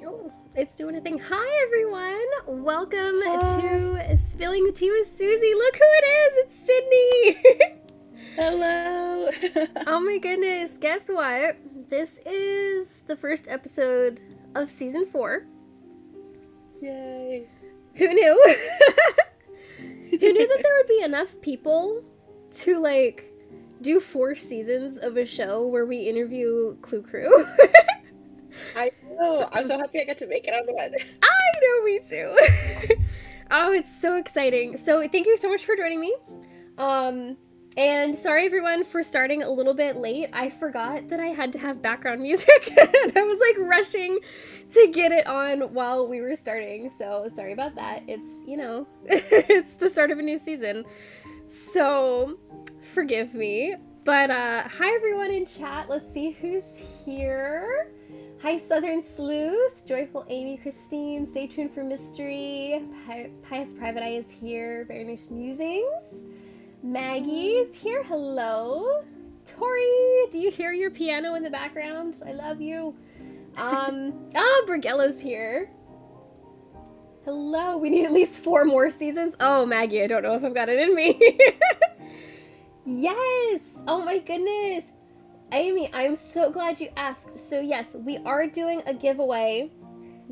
Oh, it's doing a thing. Hi, everyone. Welcome Hi. to Spilling the Tea with Susie. Look who it is. It's Sydney. Hello. Oh my goodness. Guess what? This is the first episode of season 4. Yay. Who knew? Who knew that there would be enough people to, do 4 seasons of a show where we interview Clue Crew? I know. I'm so happy I got to make it on the one. I know, me too. Oh, it's so exciting. So thank you so much for joining me. And sorry everyone for starting a little bit late. I forgot that I had to have background music and I was rushing to get it on while we were starting. So sorry about that. It's, it's the start of a new season. So forgive me. But hi everyone in chat. Let's see who's here. Hi, Southern Sleuth, Joyful Amy, Christine, stay tuned for Mystery, Pious Private Eye is here, Very Nice Musings, Maggie is here, hello, Tori, do you hear your piano in the background? I love you. Brigella's here. Hello, we need at least 4 more seasons. Oh, Maggie, I don't know if I've got it in me. Yes, oh my goodness. Amy, I'm so glad you asked. So yes, we are doing a giveaway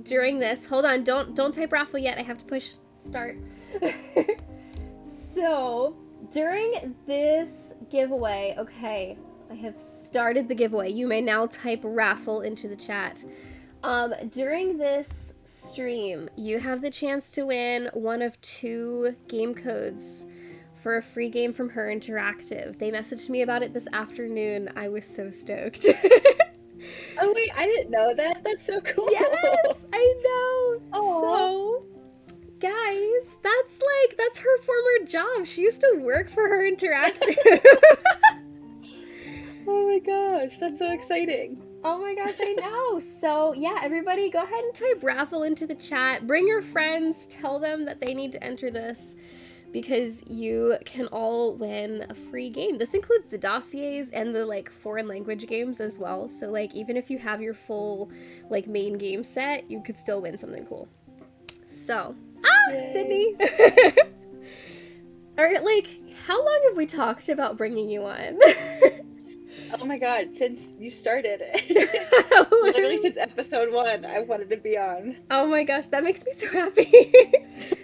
during this. Hold on, don't type raffle yet. I have to push start. So during this giveaway, okay, I have started the giveaway. You may now type raffle into the chat. During this stream, you have the chance to win one of 2 game codes for a free game from HeR Interactive. They messaged me about it this afternoon. I was so stoked. Oh wait, I didn't know that. That's so cool. Yes, I know. Aww. So, guys, that's her former job. She used to work for HeR Interactive. Oh my gosh, that's so exciting. Oh my gosh, I know. So, yeah, everybody go ahead and type raffle into the chat. Bring your friends. Tell them that they need to enter this, because you can all win a free game. This includes the dossiers and the foreign language games as well. So even if you have your full main game set, you could still win something cool. So, Yay. Sydney. All right, how long have we talked about bringing you on? Oh my god, since you started. Literally since episode 1, I wanted to be on. Oh my gosh, that makes me so happy.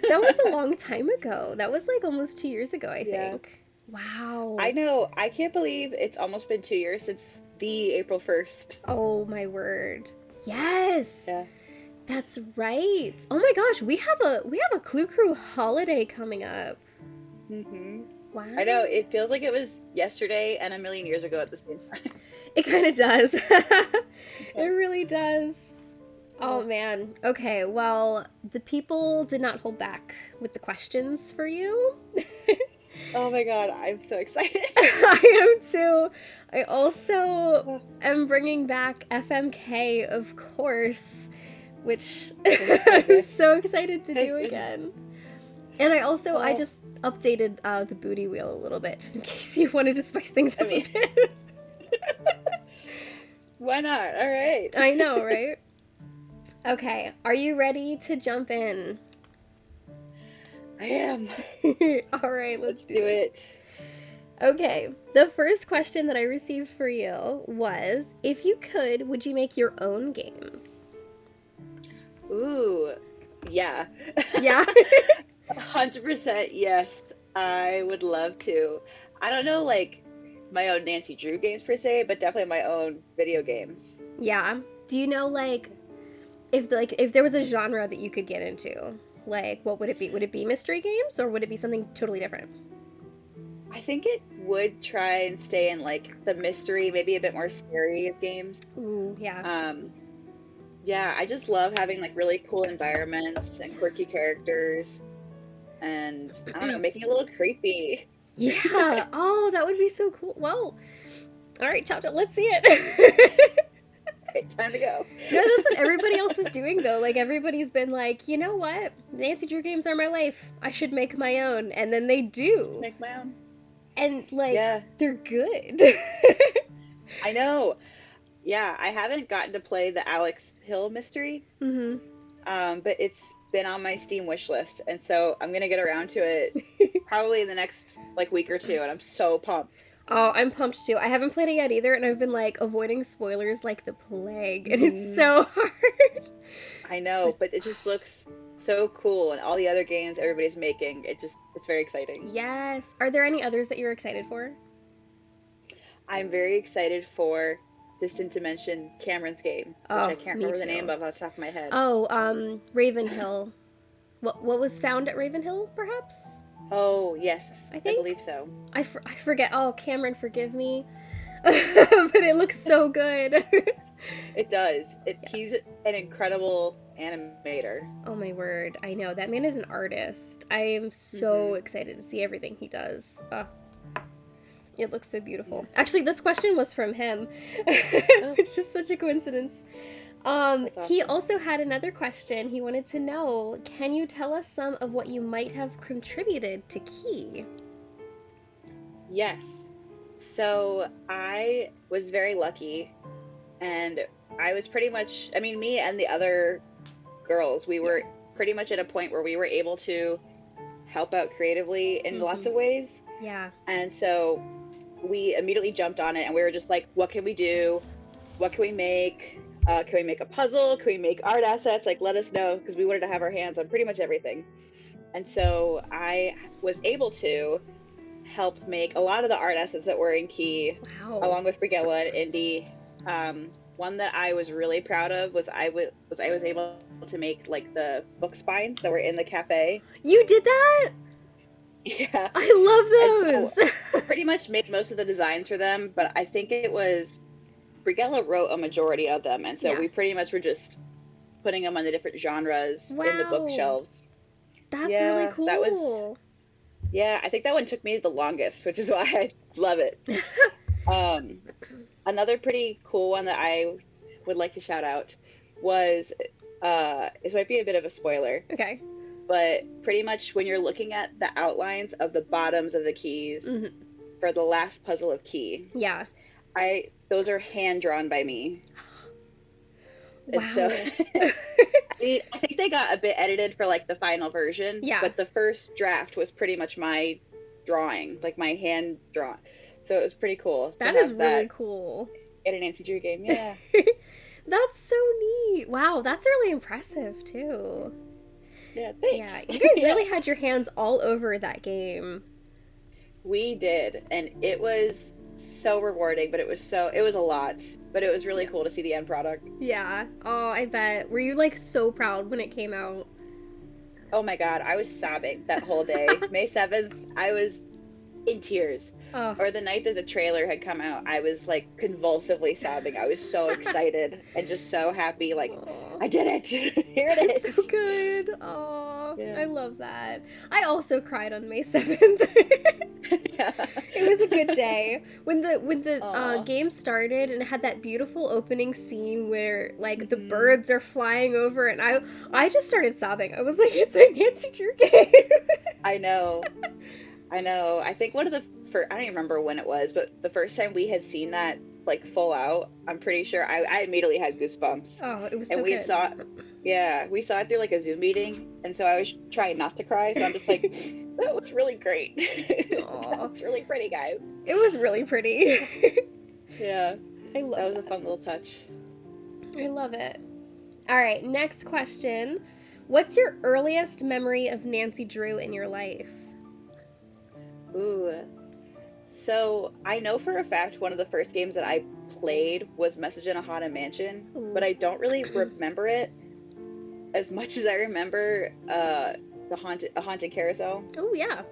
That was a long time ago. That was almost 2 years ago, I think. Wow. I know. I can't believe it's almost been 2 years since the April 1st. Oh my word. Yes. Yeah. That's right. Oh my gosh, we have a Clue Crew holiday coming up. Mhm. Wow. I know, it feels like it was yesterday and a million years ago at the same time. It kind of does. It really does. Oh man. Okay, well, the people did not hold back with the questions for you. Oh my god, I'm so excited. I am too. I also am bringing back FMK, of course, which I'm so excited to do again. And I just updated the booty wheel a little bit, just in case you wanted to spice things up a bit. Why not? All right. I know, right? Okay, are you ready to jump in? I am. All right, let's do it. Okay, the first question that I received for you was, if you could, would you make your own games? Ooh, yeah. Yeah? 100% yes, I would love to. I don't know, my own Nancy Drew games per se, but definitely my own video games. Yeah. Do you know, if there was a genre that you could get into, what would it be? Would it be mystery games, or would it be something totally different? I think it would try and stay in, the mystery, maybe a bit more scary games. Ooh, yeah. Yeah, I just love having, really cool environments and quirky characters. And, I don't know, making it a little creepy. Yeah. Oh, that would be so cool. Well, all right, Chop Chop, let's see it. Okay, time to go. No, that's what everybody else is doing, though. Everybody's been you know what? Nancy Drew games are my life. I should make my own. And then they do. Make my own. And, they're good. I know. Yeah, I haven't gotten to play the Alex Hill mystery. Mm-hmm. But it's been on my Steam wish list, and so I'm gonna get around to it probably in the next like week or two, and I'm so pumped. Oh, I'm pumped too. I haven't played it yet either, and I've been like avoiding spoilers like the plague, and it's Mhm. so hard. I know, but it just looks so cool, and all the other games everybody's making, it's very exciting. Yes. Are there any others that you're excited for? I'm very excited for Distant Dimension Cameron's game, which I Oh, can't me remember the name too. of off the top of my head. Oh, Ravenhill. What was found at Ravenhill, perhaps? Oh, yes, I I think. believe so. I forget. Oh, Cameron, forgive me. But it looks so good. It does. Yeah. He's an incredible animator. Oh my word. I know. That man is an artist. I am so Hmm. excited to see everything he does. It looks so beautiful. Yeah. Actually, this question was from him, Oh, which is such a coincidence. that's He awesome. also had another question. He wanted to know, can you tell us some of what you might have contributed to Key? Yes. So I was very lucky, and I was pretty much, I mean, me and the other girls, we Yeah. were pretty much at a point where we were able to help out creatively in lots of ways. Yeah. And so we immediately jumped on it, and we were just like, what can we do? What can we make? Can we make a puzzle? Can we make art assets? Like, let us know, because we wanted to have our hands on pretty much everything. And so I was able to help make a lot of the art assets that were in Key, Wow. along with Brigella and Indy. One that I was really proud of was I was able to make like the book spines that were in the cafe. You did that? Yeah. I And love so those. pretty much made most of the designs for them, but I think it was Brigella wrote a majority of them, and so Yeah. we pretty much were just putting them on the different genres in the Wow. bookshelves. That's really Yeah, that was, cool. yeah, I think that one took me the longest, which is why I love it. Um, Another pretty cool one that I would like to shout out was, this might be a bit of a spoiler, Okay. but pretty much when you're looking at the outlines of the bottoms of the keys Hmm. for the last puzzle of Key, Yeah. those are hand drawn by me. And so Wow. I think they got a bit edited for like the final version, Yeah. but the first draft was pretty much my drawing, like my hand drawn. So it was pretty cool to That is have really that cool. in a Nancy Drew game. Yeah. That's so neat. Wow, that's really impressive too. Yeah, thanks. Yeah, you guys Yeah. really had your hands all over that game. We did, and it was so rewarding, but it was a lot, but it was really cool to see the end product. Yeah. Oh, I bet. Were you like so proud when it came out? Oh my god, I was sobbing that whole day. May 7th, I was in tears. Oh. Or the night that the trailer had come out, I was like convulsively sobbing. I was so excited and just so happy. Like, Aw. I did it! Here it That's is! so good. Oh, Yeah. I love that. I also cried on May 7th. Yeah. It was a good day when the Aw. game started and it had that beautiful opening scene where like the Mhm. birds are flying over and I just started sobbing. I was like, it's a Nancy Drew game. I know. I think one of the first, I don't even remember when it was, but the first time we had seen that like full out, I'm pretty sure I immediately had goosebumps. Oh, it was And so we good. we saw it through like a Zoom meeting, and so I was trying not to cry. So I'm just like, that was really great. Aw. That was really pretty, guys. It was really pretty. Yeah, I love that was that. a fun little touch. I love it. All right, next question. What's your earliest memory of Nancy Drew in your life? Ooh. So I know for a fact one of the first games that I played was Message in a Haunted Mansion, Ooh. but I don't really remember it as much as I remember a haunted carousel, Oh, yeah.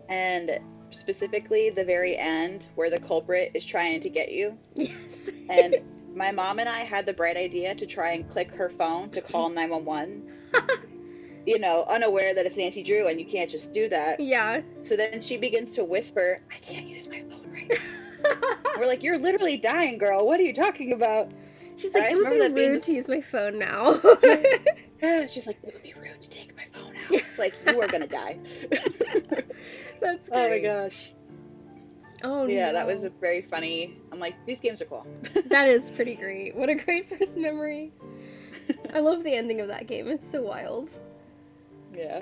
and specifically the very end where the culprit is trying to get you. Yes. And my mom and I had the bright idea to try and click her phone to call 911. You know, unaware that it's Nancy Drew and you can't just do that. Yeah. So then she begins to whisper, I can't use my phone right now. We're like, you're literally dying, girl. What are you talking about? She's like, I it would remember be that being rude to use my phone now. Yeah, she's like, it would be rude to take my phone out. It's like, you are gonna die. That's great. Oh my gosh. Oh, Yeah, no. that was a very funny. I'm like, these games are cool. That is pretty great. What a great first memory. I love the ending of that game. It's so wild. Yeah.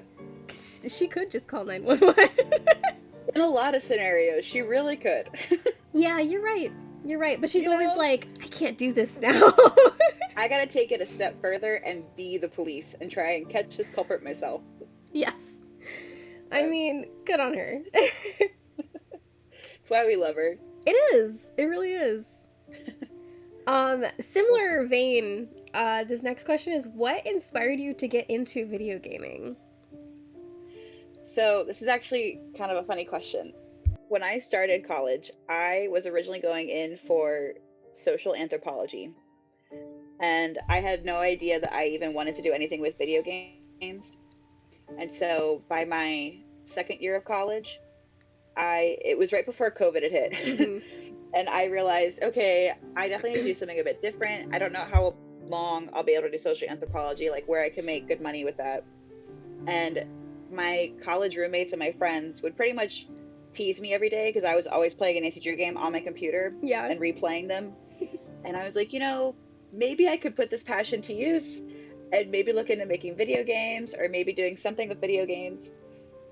She could just call 911. In a lot of scenarios, she really could. Yeah, you're right. You're right. But she's You always know? like, I can't do this now. I gotta take it a step further and be the police and try and catch this culprit myself. Yes. I mean, good on her. That's why we love her. It is. It really is. Similar vein, this next question is, what inspired you to get into video gaming? So this is actually kind of a funny question. When I started college, I was originally going in for social anthropology. And I had no idea that I even wanted to do anything with video games. And so by my second year of college, it was right before COVID had hit. Mm-hmm. And I realized, okay, I definitely need to do something a bit different. I don't know how long I'll be able to do social anthropology, like where I can make good money with that. And my college roommates and my friends would pretty much tease me every day because I was always playing an anti-Jew game on my computer and replaying them. And I was like, maybe I could put this passion to use and maybe look into making video games or maybe doing something with video games.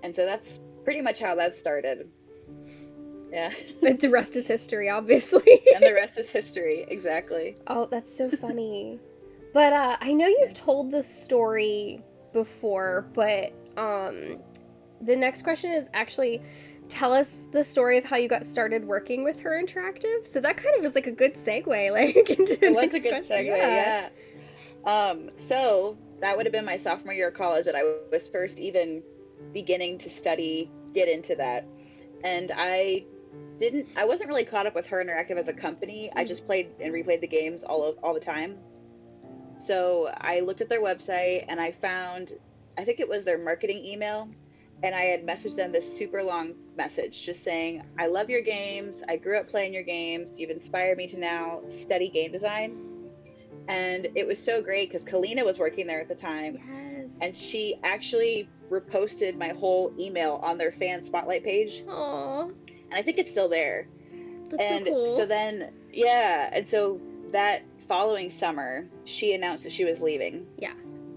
And so that's pretty much how that started. Yeah. But the rest is history, obviously. And the rest is history, exactly. Oh, that's so funny. But I know you've told this story before, but the next question is actually, tell us the story of how you got started working with HeR Interactive. So that kind of is like a good segue, like, into the next question. It was a good segue, yeah. So that would have been my sophomore year of college that I was first even beginning to get into that. And I wasn't really caught up with HeR Interactive as a company. I just played and replayed the games all the time. So I looked at their website and I found, I think it was their marketing email, and I had messaged them this super long message just saying, I love your games. I grew up playing your games. You've inspired me to now study game design. And it was so great because Kalina was working there at the time. Yes. And she actually reposted my whole email on their fan spotlight page. Aww. And I think it's still there. That's so cool. So then, yeah. And so that following summer, she announced that she was leaving. Yeah.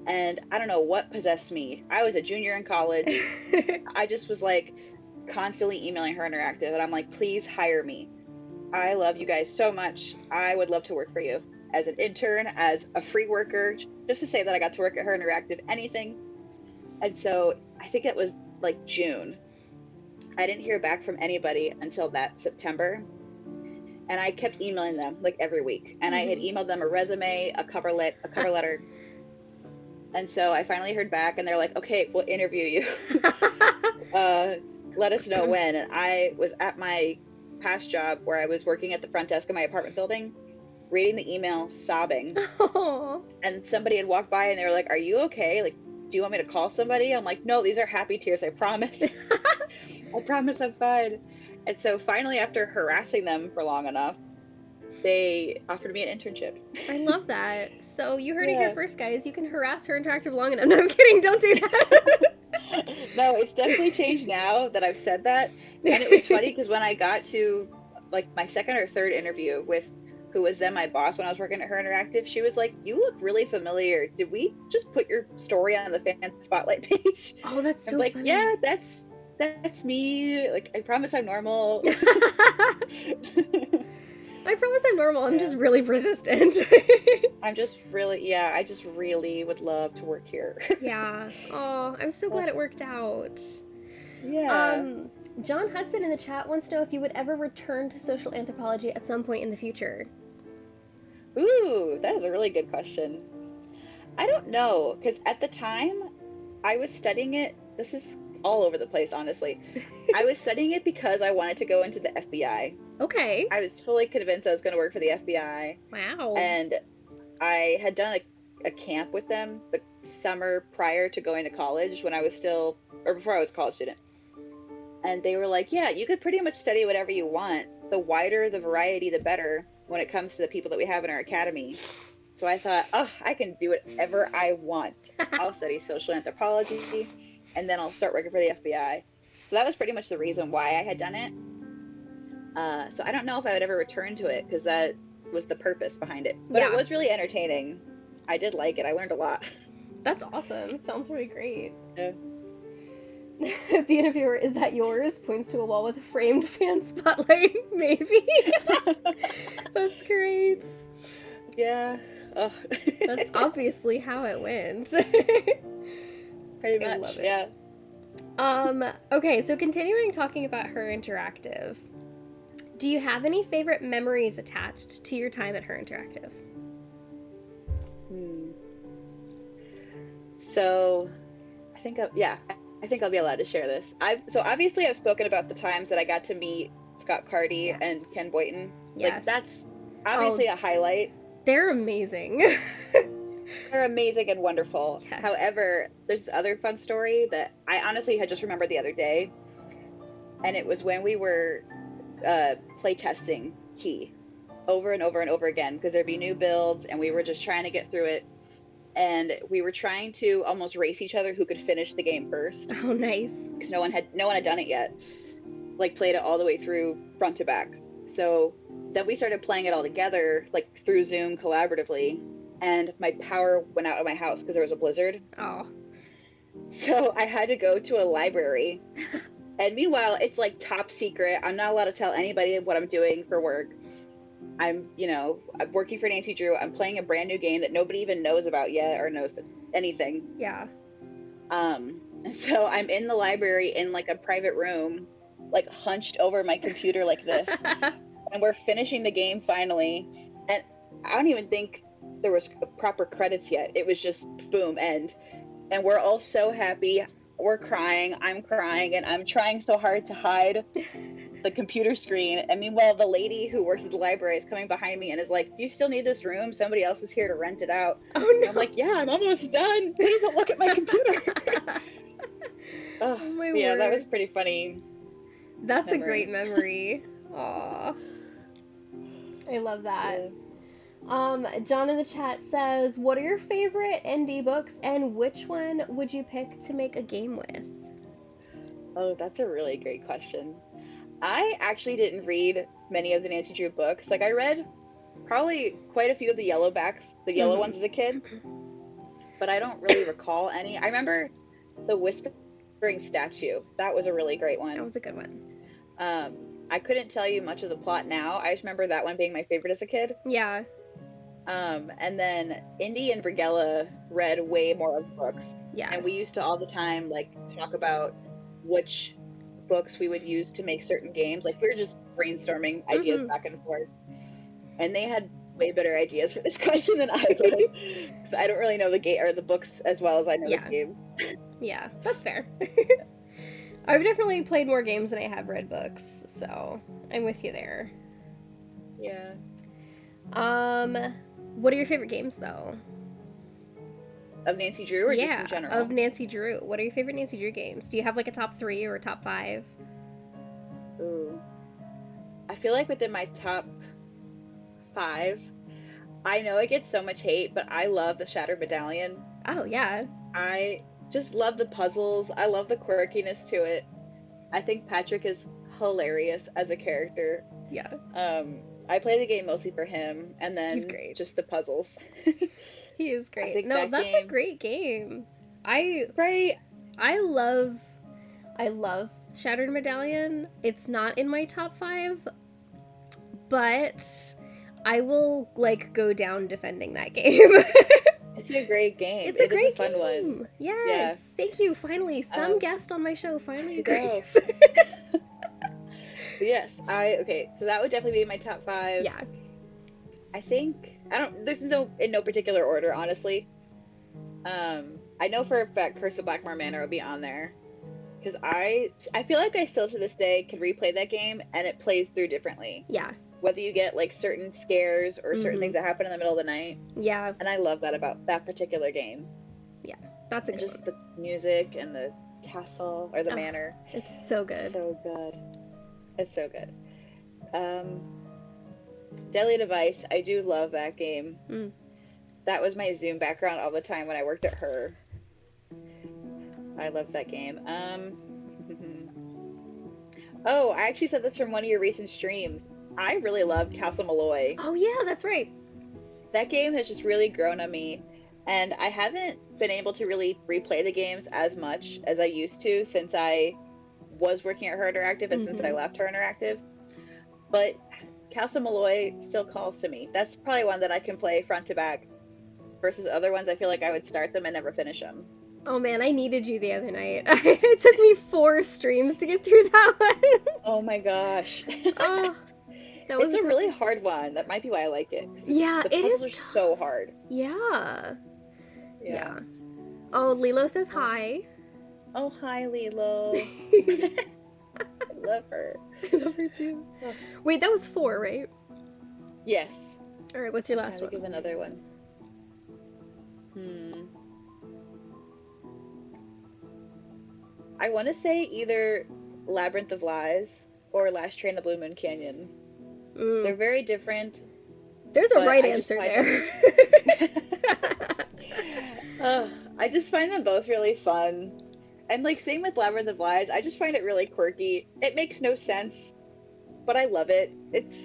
And I don't know what possessed me. I was a junior in college. I just was like constantly emailing HeR Interactive. And I'm like, please hire me. I love you guys so much. I would love to work for you as an intern, as a free worker, just to say that I got to work at HeR Interactive, anything. And so I think it was like June. I didn't hear back from anybody until that September. And I kept emailing them like every week. And I had emailed them a resume, a cover letter. And so I finally heard back and they're like, okay, we'll interview you. Let us know when. And I was at my past job where I was working at the front desk of my apartment building, reading the email, sobbing. Aww. And somebody had walked by and they were like, are you okay? Like, do you want me to call somebody? I'm like, no, these are happy tears, I promise. I promise I'm fine. And so finally, after harassing them for long enough, they offered me an internship. I love that. So you heard it here first, guys. You can harass HeR Interactive long enough. No, I'm kidding. Don't do that. No, it's definitely changed now that I've said that. And it was funny because when I got to like my second or third interview with who was then my boss when I was working at HeR Interactive, she was like, you look really familiar. Did we just put your story on the fan spotlight page? Oh, that's so like, funny. yeah, that's me. Like, I promise I'm normal. I promise I'm normal. I'm just really resistant. I just really would love to work here. Yeah. Oh, I'm so glad it worked out. Yeah. John Hudson in the chat wants to know if you would ever return to social anthropology at some point in the future. Ooh, that is a really good question. I don't know, because at the time I was studying it. This is all over the place, honestly. I was studying it because I wanted to go into the FBI. Okay. I was fully convinced I was going to work for the FBI. Wow. And I had done a camp with them the summer prior to going to college before I was a college student. And they were like, yeah, you could pretty much study whatever you want. The wider the variety, the better when it comes to the people that we have in our academy. So I thought, oh, I can do whatever I want. I'll study social anthropology, and then I'll start working for the FBI. So that was pretty much the reason why I had done it. So I don't know if I would ever return to it, because that was the purpose behind it. But it was really entertaining. I did like it. I learned a lot. That's awesome. It sounds really great. Yeah. The interviewer, is that yours? Points to a wall with a framed fan spotlight. Maybe. That's great. Yeah. Oh. That's obviously how it went. Pretty I much. love it. Yeah. Okay, so continuing talking about HeR Interactive, do you have any favorite memories attached to your time at HeR Interactive? So, I think I'll be allowed to share this. So obviously I've spoken about the times that I got to meet Scott Carty Yes. and Ken Boyton. Yes. Like, that's obviously a highlight. They're amazing. They're amazing and wonderful. Yes. However, there's this other fun story that I honestly had just remembered the other day, and it was when we were play testing Key over and over and over again, because there'd be new builds and we were just trying to get through it, and we were trying to almost race each other who could finish the game first. Oh, nice. Because no one had done it yet, like played it all the way through front to back. So then we started playing it all together, like through Zoom collaboratively, and my power went out of my house because there was a blizzard. Oh. So I had to go to a library. And meanwhile, it's like top secret. I'm not allowed to tell anybody what I'm doing for work. I'm working for Nancy Drew. I'm playing a brand new game that nobody even knows about yet or knows anything. Yeah. So I'm in the library in like a private room, like hunched over my computer like this. And we're finishing the game finally. And I don't even think there was proper credits yet. It was just boom, end. And we're all so happy. We're crying. I'm crying, and I'm trying so hard to hide the computer screen. And meanwhile, the lady who works at the library is coming behind me and is like, "Do you still need this room? Somebody else is here to rent it out." Oh, no. And I'm like, "Yeah, I'm almost done. Please don't look at my computer." Oh my yeah, word. that was pretty funny. That's a great memory. Aw. I love that. Yeah. John in the chat says, what are your favorite indie books and which one would you pick to make a game with? Oh, that's a really great question. I actually didn't read many of the Nancy Drew books. Like, I read probably quite a few of the yellow ones as a kid, but I don't really recall any. I remember the Whispering Statue. That was a really great one. That was a good one. I couldn't tell you much of the plot now. I just remember that one being my favorite as a kid. Yeah. And then Indy and Brigella read way more of the books. Yeah. And we used to all the time, like, talk about which books we would use to make certain games. Like, we were just brainstorming ideas back and forth. And they had way better ideas for this question than I would. Because I don't really know the game or the books as well as I know the game. Yeah, that's fair. I've definitely played more games than I have read books, so I'm with you there. Yeah. What are your favorite games, though? Of Nancy Drew or just in general? Of Nancy Drew. What are your favorite Nancy Drew games? Do you have, like, a top 3 or a top 5? Ooh. I feel like within my top 5, I know it gets so much hate, but I love the Shattered Medallion. Oh, yeah. I just love the puzzles. I love the quirkiness to it. I think Patrick is hilarious as a character. Yeah. I play the game mostly for him, and then He's great. Just the puzzles. He is great. No, that's a great game. I love Shattered Medallion. It's not in my top 5, but I will, like, go down defending that game. It's a great game. It's a great fun game. One. Yes. Yeah. Thank you. Finally, some guest on my show finally agrees. Yes. So that would definitely be my top 5. Yeah. I think there's in no particular order, honestly. I know for a fact Curse of Blackmore Manor will be on there. Because I feel like I still to this day can replay that game and it plays through differently. Yeah. Whether you get, like, certain scares or certain things that happen in the middle of the night. Yeah. And I love that about that particular game. Yeah, that's a good just one. The music and the castle or the manor. It's so good. So good. It's so good. Deadly Device, I do love that game. That was my Zoom background all the time when I worked at HeR. I love that game. Oh, I actually said this from one of your recent streams. I really love Castle Malloy. Oh, yeah, that's right. That game has just really grown on me. And I haven't been able to really replay the games as much as I used to since I was working at HeR Interactive and since I left HeR Interactive. But Castle Malloy still calls to me. That's probably one that I can play front to back versus other ones I feel like I would start them and never finish them. Oh man, I needed you the other night. It took me 4 streams to get through that one. Oh my gosh. Oh, that was it's a really hard one. That might be why I like it. Yeah, the it puzzles is are so hard. Yeah. Oh, Lilo says hi. Oh, hi, Lilo. I love her. I love her too. Wait, that was 4, right? Yes. All right, what's your last one? Give another one. I want to say either Labyrinth of Lies or Last Train to Blue Moon Canyon. They're very different. There's a right answer there. I just find them both really fun. And like same with Labyrinth of Lies, I just find it really quirky. It makes no sense, but I love it.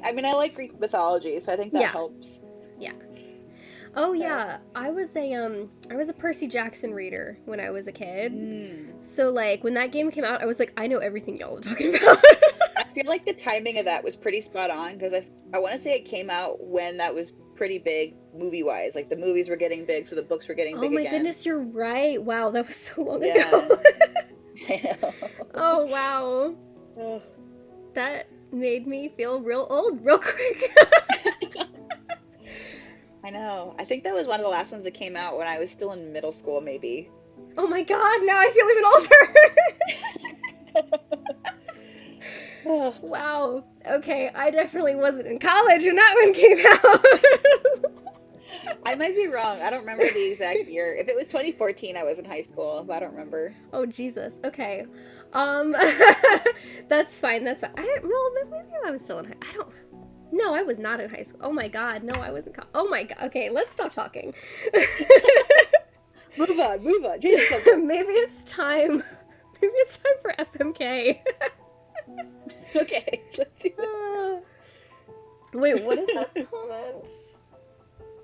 I like Greek mythology, so I think that helps. Yeah. Oh yeah, I was a Percy Jackson reader when I was a kid. So like when that game came out, I was like, I know everything y'all are talking about. I feel like the timing of that was pretty spot on because I want to say it came out when that was pretty big movie-wise. Like the movies were getting big, so the books were getting big again. Oh my goodness, you're right. Wow, that was so long ago. I know. Oh wow. That made me feel real old real quick. I know. I think that was one of the last ones that came out when I was still in middle school, maybe. Oh my god, now I feel even older! Wow. Okay, I definitely wasn't in college when that one came out. I might be wrong. I don't remember the exact year. If it was 2014, I was in high school, but I don't remember. Oh, Jesus. Okay. That's fine, that's fine. Maybe I was still in high school. No, I was not in high school. Oh my god, no, I wasn't. Oh my god. Okay, let's stop talking. Move on. Maybe it's time. Maybe it's time for FMK. Okay, let's do that. Wait, what is that comment?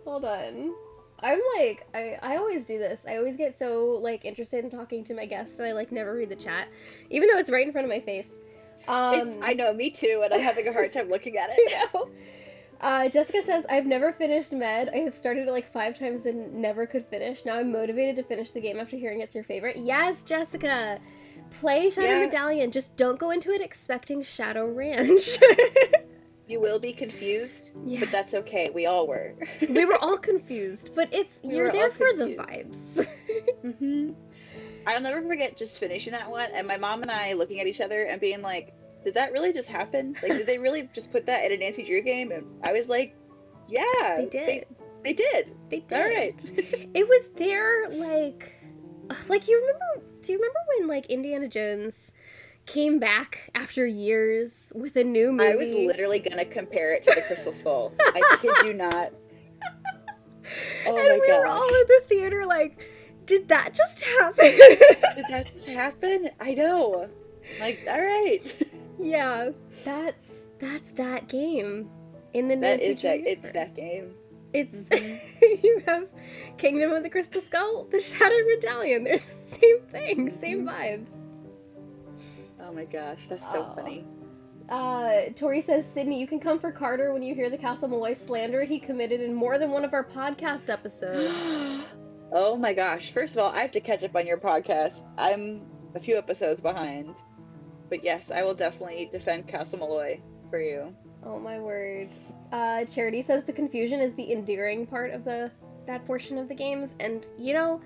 Hold on. I'm like, I always do this. I always get so, like, interested in talking to my guests and I, like, never read the chat. Even though it's right in front of my face. I know, me too, and I'm having a hard time looking at it. I know. Jessica says, I've never finished Med. I have started it like 5 times and never could finish. Now I'm motivated to finish the game after hearing it's your favorite. Yes, Jessica! Play Shadow Medallion. Just don't go into it expecting Shadow Ranch. You will be confused, but that's okay. We all were. We were all confused, but you're there for the vibes. I'll never forget just finishing that one, and my mom and I looking at each other and being like, did that really just happen? Like, did they really just put that in a Nancy Drew game? And I was like, yeah. They did. They did. They did. All right. It was there, like, do you remember when, like, Indiana Jones came back after years with a new movie? I was literally gonna compare it to the Crystal Skull. I kid you not. Oh my god. And we were all in the theater like, did that just happen? Did that just happen? I know. Like, all right. Yeah, that's that game in the Nancy Drew universe. It's that game. It's you have Kingdom of the Crystal Skull, the Shattered Medallion. They're the same thing, same vibes. Oh my gosh, that's so funny. Tori says, Sydney, you can come for Carter when you hear the Castle Malloy slander he committed in more than one of our podcast episodes. Oh my gosh. First of all, I have to catch up on your podcast. I'm a few episodes behind. But yes, I will definitely defend Castle Malloy for you. Oh my word. Charity says the confusion is the endearing part of that portion of the games. And, you know,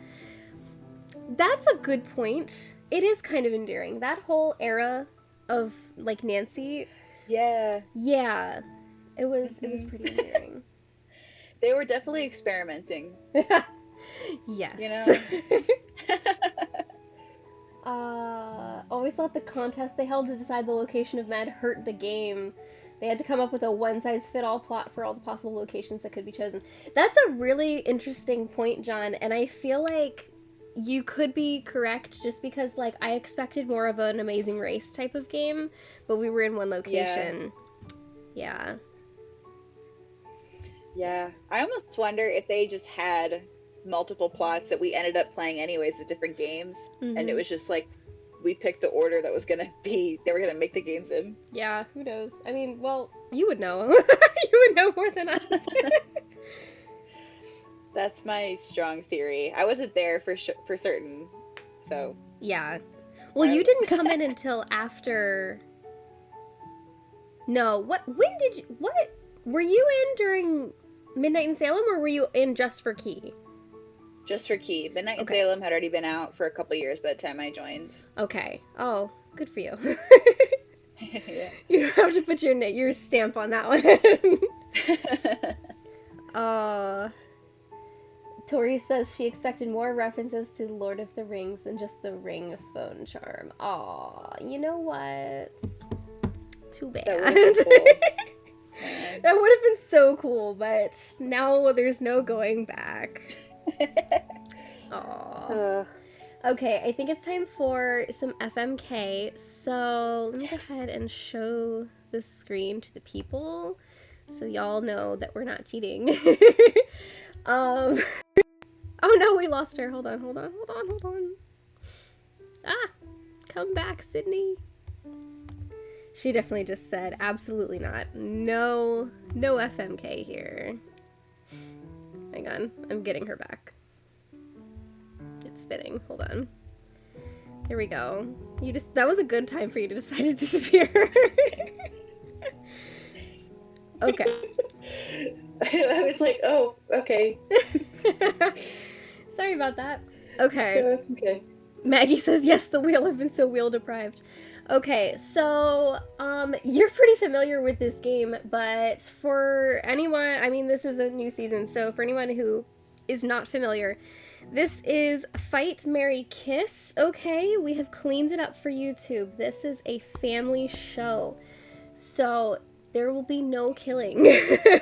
that's a good point. It is kind of endearing. That whole era of, like, Nancy. Yeah. Yeah. It was pretty endearing. They were definitely experimenting. Yes. You know? Always thought the contest they held to decide the location of Med hurt the game. They had to come up with a one-size-fit-all plot for all the possible locations that could be chosen. That's a really interesting point, John, and I feel like you could be correct just because, like, I expected more of an Amazing Race type of game, but we were in one location. Yeah. Yeah. I almost wonder if they just had multiple plots that we ended up playing anyways at different games, and it was just like we picked the order that was gonna be they were gonna make the games in. Yeah, who knows? I mean, well, you would know. You would know more than us. That's my strong theory. I wasn't there for certain, so. Yeah. Well, you didn't come in until after. No, what were you in during Midnight in Salem, or were you in just for Key? Just for Key. Midnight in Salem had already been out for a couple years by the time I joined. Okay. Oh, good for you. Yeah. You have to put your stamp on that one. Tori says she expected more references to Lord of the Rings than just the ring phone charm. Aw, you know what? Too bad. That would have been cool. That would have been so cool, but now there's no going back. Aww. Okay, I think it's time for some FMK. So let me go ahead and show the screen to the people so y'all know that we're not cheating. Oh no, we lost her. Hold on. Ah, come back, Sydney. She definitely just said, absolutely not. No FMK here. Hang on, I'm getting her back. It's spinning, hold on. Here we go. That was a good time for you to decide to disappear. Okay. I was like, oh, okay. Sorry about that. Okay. Okay. Maggie says, yes, the wheel. I've been so wheel deprived. Okay, so, you're pretty familiar with this game, but for anyone, I mean, this is a new season, so for anyone who is not familiar, this is Fight, Marry, Kiss, okay? We have cleaned it up for YouTube. This is a family show, so there will be no killing,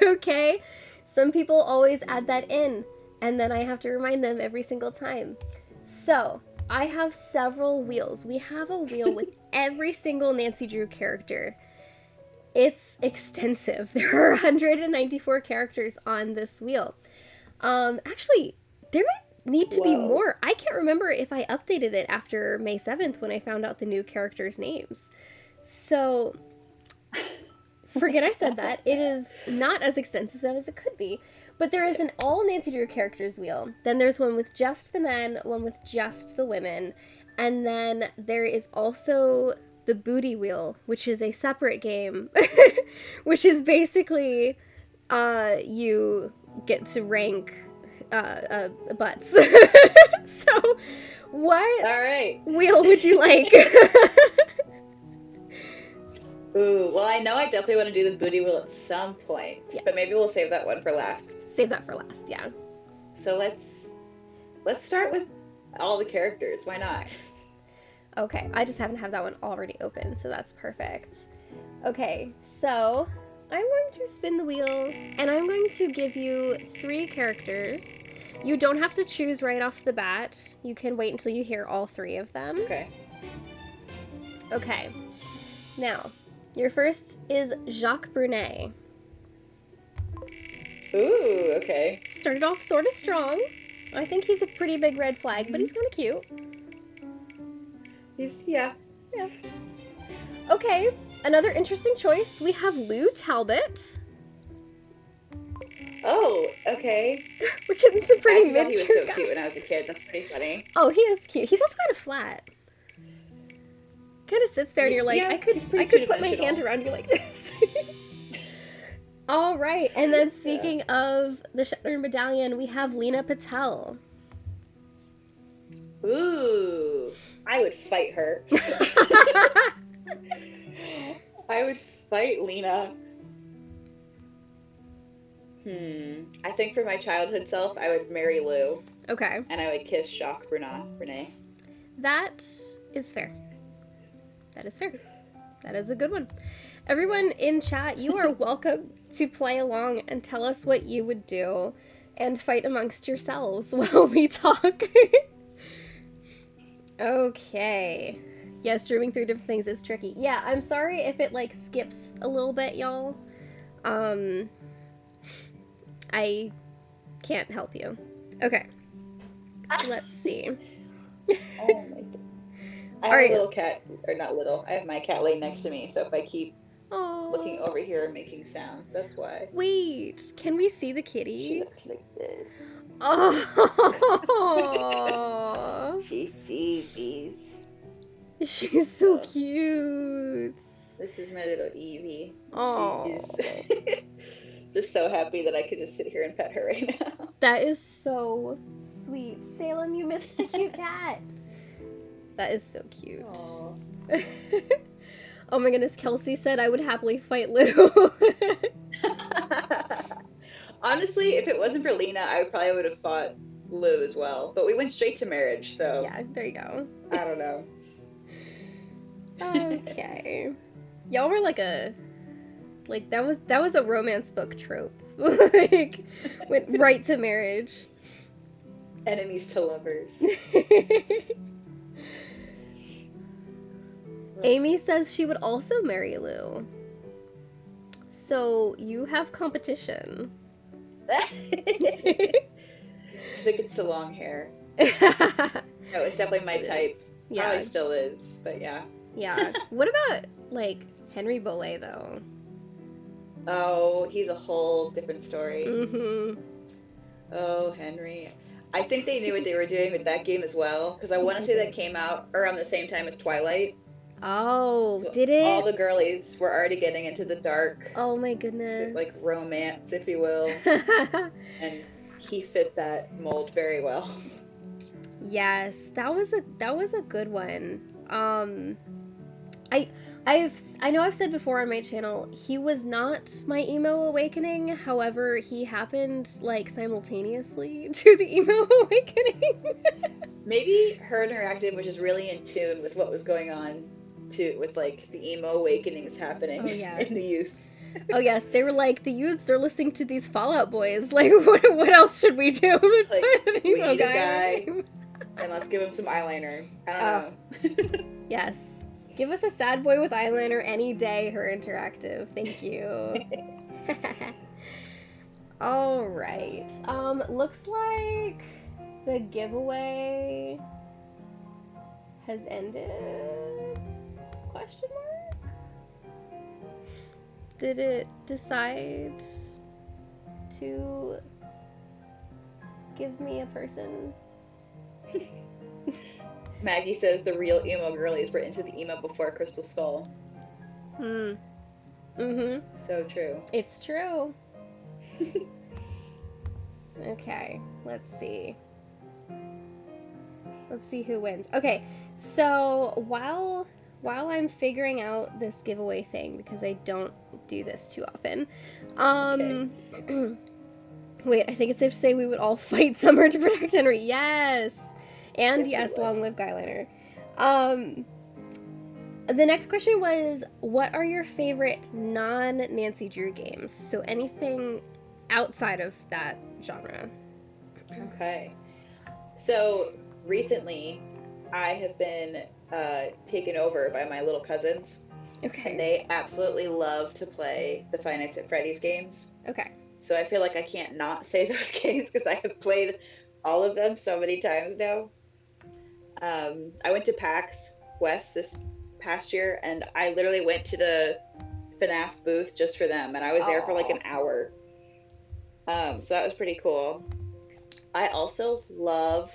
okay? Some people always add that in, and then I have to remind them every single time. So, I have several wheels. We have a wheel with every single Nancy Drew character. It's extensive. There are 194 characters on this wheel. Actually, there might need to be more. I can't remember if I updated it after May 7th when I found out the new characters' names. So, forget I said that. It is not as extensive as it could be. But there is an all Nancy Drew characters wheel. Then there's one with just the men, one with just the women. And then there is also the booty wheel, which is a separate game. Which is basically, you get to rank, butts. So, what wheel would you like? Ooh, well, I know I definitely want to do the booty wheel at some point. Yes. But maybe we'll save that one for last. Save that for last, yeah. So let's start with all the characters. Why not? Okay, I just happen to have that one already open, so that's perfect. Okay, so I'm going to spin the wheel, and I'm going to give you 3 characters. You don't have to choose right off the bat. You can wait until you hear all 3 of them. Okay. Okay. Now, your first is Jacques Brunet. Ooh, okay. Started off sort of strong. I think he's a pretty big red flag, but he's kind of cute. Yeah. Okay, another interesting choice. We have Lou Talbot. Oh, okay. We're getting some pretty mid-tier guys. He was so guys. cute when I was a kid. That's pretty funny. Oh, he is cute. He's also kind of flat. Kind of sits there and you're like, yeah, I could put my hand around you like this. All right, and then speaking of the Shattered Medallion, we have Lena Patel. Ooh, I would fight her. I would fight Lena. I think for my childhood self, I would marry Lou. Okay. And I would kiss Jacques Brunet. That is fair. That is fair. That is a good one. Everyone in chat, you are welcome to play along and tell us what you would do and fight amongst yourselves while we talk. Okay. Yeah, streaming through different things is tricky. Yeah, I'm sorry if it, like, skips a little bit, y'all. I can't help you. Okay. Let's see. Oh my god. I have a little cat, or not little, I have my cat laying next to me, so if I keep looking over here and making sounds, that's why. Wait, can we see the kitty? She looks like this. Oh. She sees these. She's so cute. This is my little Evie. Oh. She's just so happy that I could just sit here and pet her right now. That is so sweet. Salem, you missed the cute cat. That is so cute. Oh my goodness, Kelsey said I would happily fight Lou. Honestly, if it wasn't for Lena, I probably would have fought Lou as well. But we went straight to marriage, so... Yeah, there you go. I don't know. Okay. Y'all were like a... Like, that was a romance book trope. Like, went right to marriage. Enemies to lovers. Amy says she would also marry Lou. So, you have competition. I think it's the long hair. No, it's definitely my type. Yeah. Probably still is, but yeah. Yeah. What about, like, Henry Bolet, though? Oh, he's a whole different story. Mm-hmm. Oh, Henry. I think they knew what they were doing with that game as well, because I want to say that came out around the same time as Twilight. Oh, so did it? All the girlies were already getting into the dark. Oh my goodness. Like romance, if you will. And he fit that mold very well. Yes, that was a good one. I know I've said before on my channel, he was not my emo awakening. However, he happened like simultaneously to the emo awakening. Maybe HeR Interactive was just really in tune with what was going on too, with like the emo awakenings happening in the youth. Oh yes, they were like, the youths are listening to these Fallout Boys. Like, what else should we do? Like, we need a guy, and let's give him some eyeliner. I don't know. Yes. Give us a sad boy with eyeliner any day, HeR Interactive. Thank you. All right. Looks like the giveaway has ended? Question mark? Did it decide to give me a person? Maggie says the real emo girlies were into the emo before Crystal Skull. Mm-hmm. So true. It's true. Okay, let's see. Let's see who wins. Okay, so while I'm figuring out this giveaway thing, because I don't do this too often, wait, I think it's safe to say we would all fight Summer to protect Henry. Yes! And yes, long live Guyliner. The next question was, what are your favorite non-Nancy Drew games? So anything outside of that genre. Okay. So recently, I have been taken over by my little cousins. Okay. And they absolutely love to play the Five Nights at Freddy's games. Okay. So I feel like I can't not say those games because I have played all of them so many times now. I went to PAX West this past year, and I literally went to the FNAF booth just for them, and I was there for like an hour. So that was pretty cool. I also love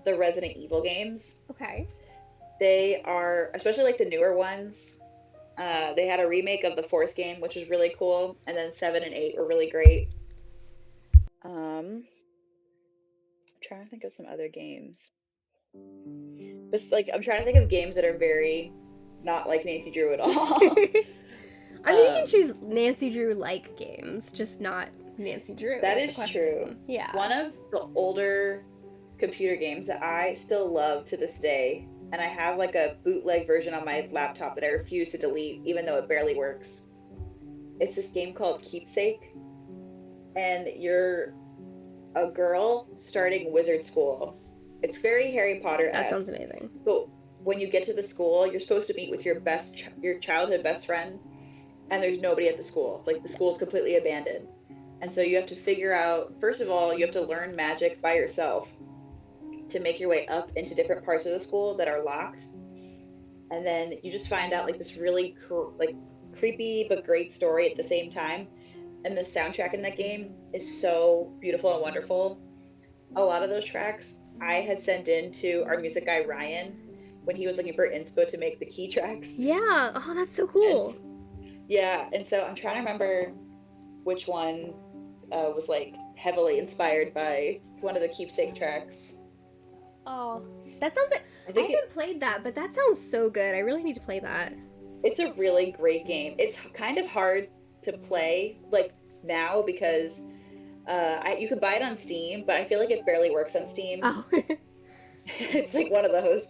the Resident Evil games. Okay. They are, especially like the newer ones, they had a remake of the fourth game, which was really cool, and then 7 and 8 were really great. I'm trying to think of some other games. Just like, I'm trying to think of games that are very not like Nancy Drew at all. I mean, you can choose Nancy Drew-like games, just not Nancy Drew. That is true. Yeah. One of the older computer games that I still love to this day, and I have like a bootleg version on my laptop that I refuse to delete, even though it barely works. It's this game called Keepsake, and you're a girl starting wizard school. It's very Harry Potter-esque. That sounds amazing. But when you get to the school, you're supposed to meet with your childhood best friend, and there's nobody at the school. Like, the school's completely abandoned. And so you have to figure out, first of all, you have to learn magic by yourself to make your way up into different parts of the school that are locked, and then you just find out like this really like creepy but great story at the same time. And the soundtrack in that game is so beautiful and wonderful. A lot of those tracks I had sent in to our music guy Ryan when he was looking for inspo to make the key tracks. Yeah. Oh, that's so cool. Yeah, and so I'm trying to remember which one was like heavily inspired by one of the keepsake tracks. Oh, that sounds like I haven't played that, but that sounds so good. I really need to play that. It's a really great game. It's kind of hard to play like now because you can buy it on Steam, but I feel like it barely works on Steam. Oh. It's like one of those.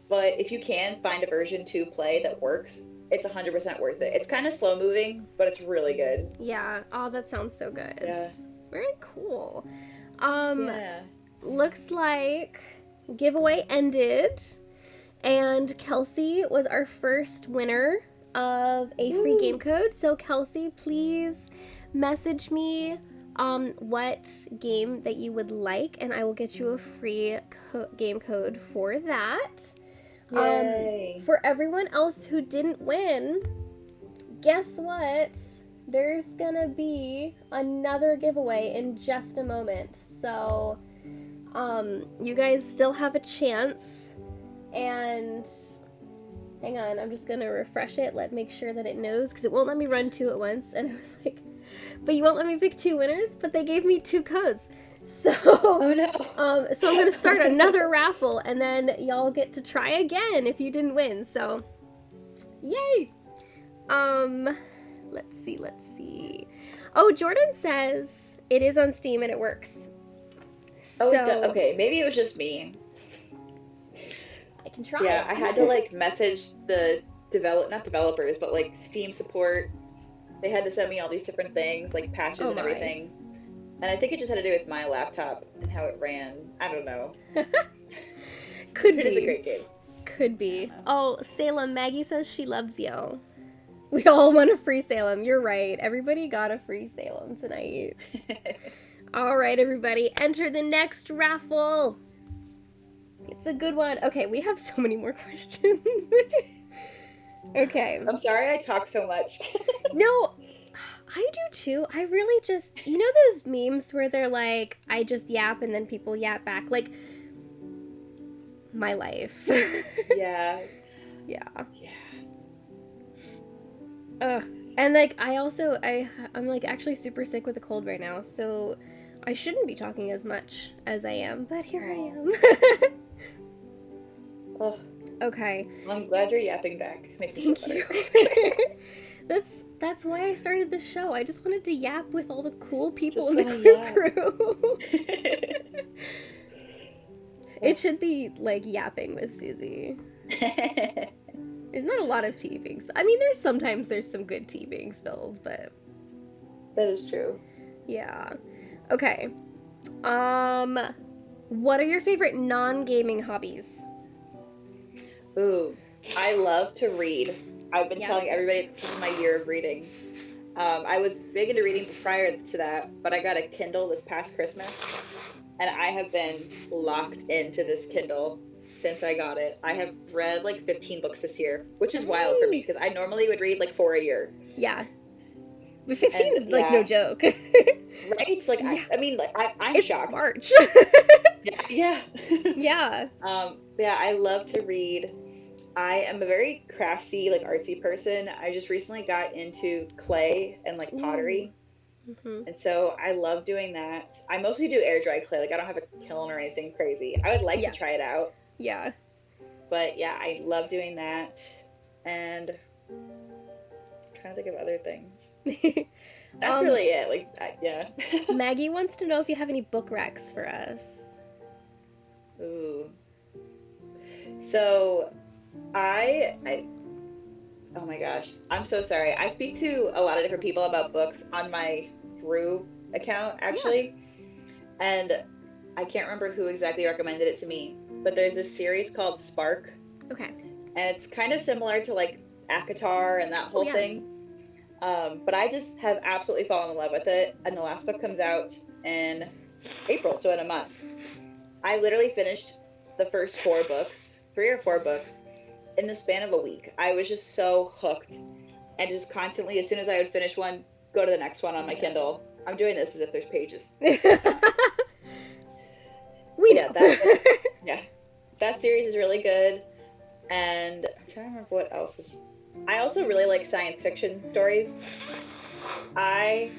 But if you can find a version to play that works, it's 100% worth it. It's kind of slow moving, but it's really good. Yeah. Oh, that sounds so good. Yeah. Very cool. Yeah. Looks like giveaway ended, and Kelsey was our first winner of a free game code. So Kelsey, please message me what game that you would like, and I will get you a free game code for that. Yay. For everyone else who didn't win, guess what? There's gonna be another giveaway in just a moment. So, you guys still have a chance. And hang on, I'm just gonna refresh it. Make sure that it knows, because it won't let me run two at once. And it was like, but you won't let me pick two winners. But they gave me two codes. So, oh no. So I'm gonna start another raffle, and then y'all get to try again if you didn't win. So, yay! Let's see. Oh, Jordan says it is on Steam and it works. Oh, so, okay. Maybe it was just me. I can try. Yeah, I had to like message the not developers, but like Steam support. They had to send me all these different things, like patches and everything. And I think it just had to do with my laptop and how it ran. I don't know. Could be. It is a great game. Could be. Oh, Salem, Maggie says she loves you. We all want a free Salem. You're right. Everybody got a free Salem tonight. All right, everybody. Enter the next raffle. It's a good one. Okay, we have so many more questions. Okay. I'm sorry I talk so much. No, I do too. I really just, you know those memes where they're like, I just yap and then people yap back? Like, my life. Yeah. Yeah. Ugh. And like, I'm like actually super sick with a cold right now, so I shouldn't be talking as much as I am, but here I am. Oh. Okay. Well, I'm glad you're yapping back. Makes me feel better. Thank you. That's why I started this show. I just wanted to yap with all the cool people in the crew. It should be like yapping with Susie. There's not a lot of tea being spilled. I mean, there's some good tea being spilled, but that is true. Yeah. Okay. What are your favorite non-gaming hobbies? Ooh, I love to read. I've been telling everybody this is my year of reading. I was big into reading prior to that, but I got a Kindle this past Christmas, and I have been locked into this Kindle since I got it. I have read like 15 books this year, which is wild for me because I normally would read like 4 a year. Yeah. But 15 is like no joke. Right? Like, yeah. I mean, like, I'm it's shocked. March. Yeah. Yeah. Yeah, I love to read. I am a very crafty, like artsy person. I just recently got into clay and like pottery. Mm-hmm. And so I love doing that. I mostly do air dry clay. Like I don't have a kiln or anything crazy. I would like to try it out. Yeah. But yeah, I love doing that. And I'm trying to think of other things. That's really it. Like, yeah. Maggie wants to know if you have any book recs for us. Ooh. So, oh my gosh, I'm so sorry. I speak to a lot of different people about books on my Brew account, actually. Yeah. And I can't remember who exactly recommended it to me, but there's this series called Spark. Okay. And it's kind of similar to like ACOTAR and that whole thing. But I just have absolutely fallen in love with it. And the last book comes out in April, so in a month. I literally finished the first 4 books, 3 or 4 books, in the span of a week. I was just so hooked, and just constantly, as soon as I would finish one, go to the next one on my Kindle. I'm doing this as if there's pages. We know. Yeah, that series is really good, and I'm trying to remember what else is. I also really like science fiction stories. I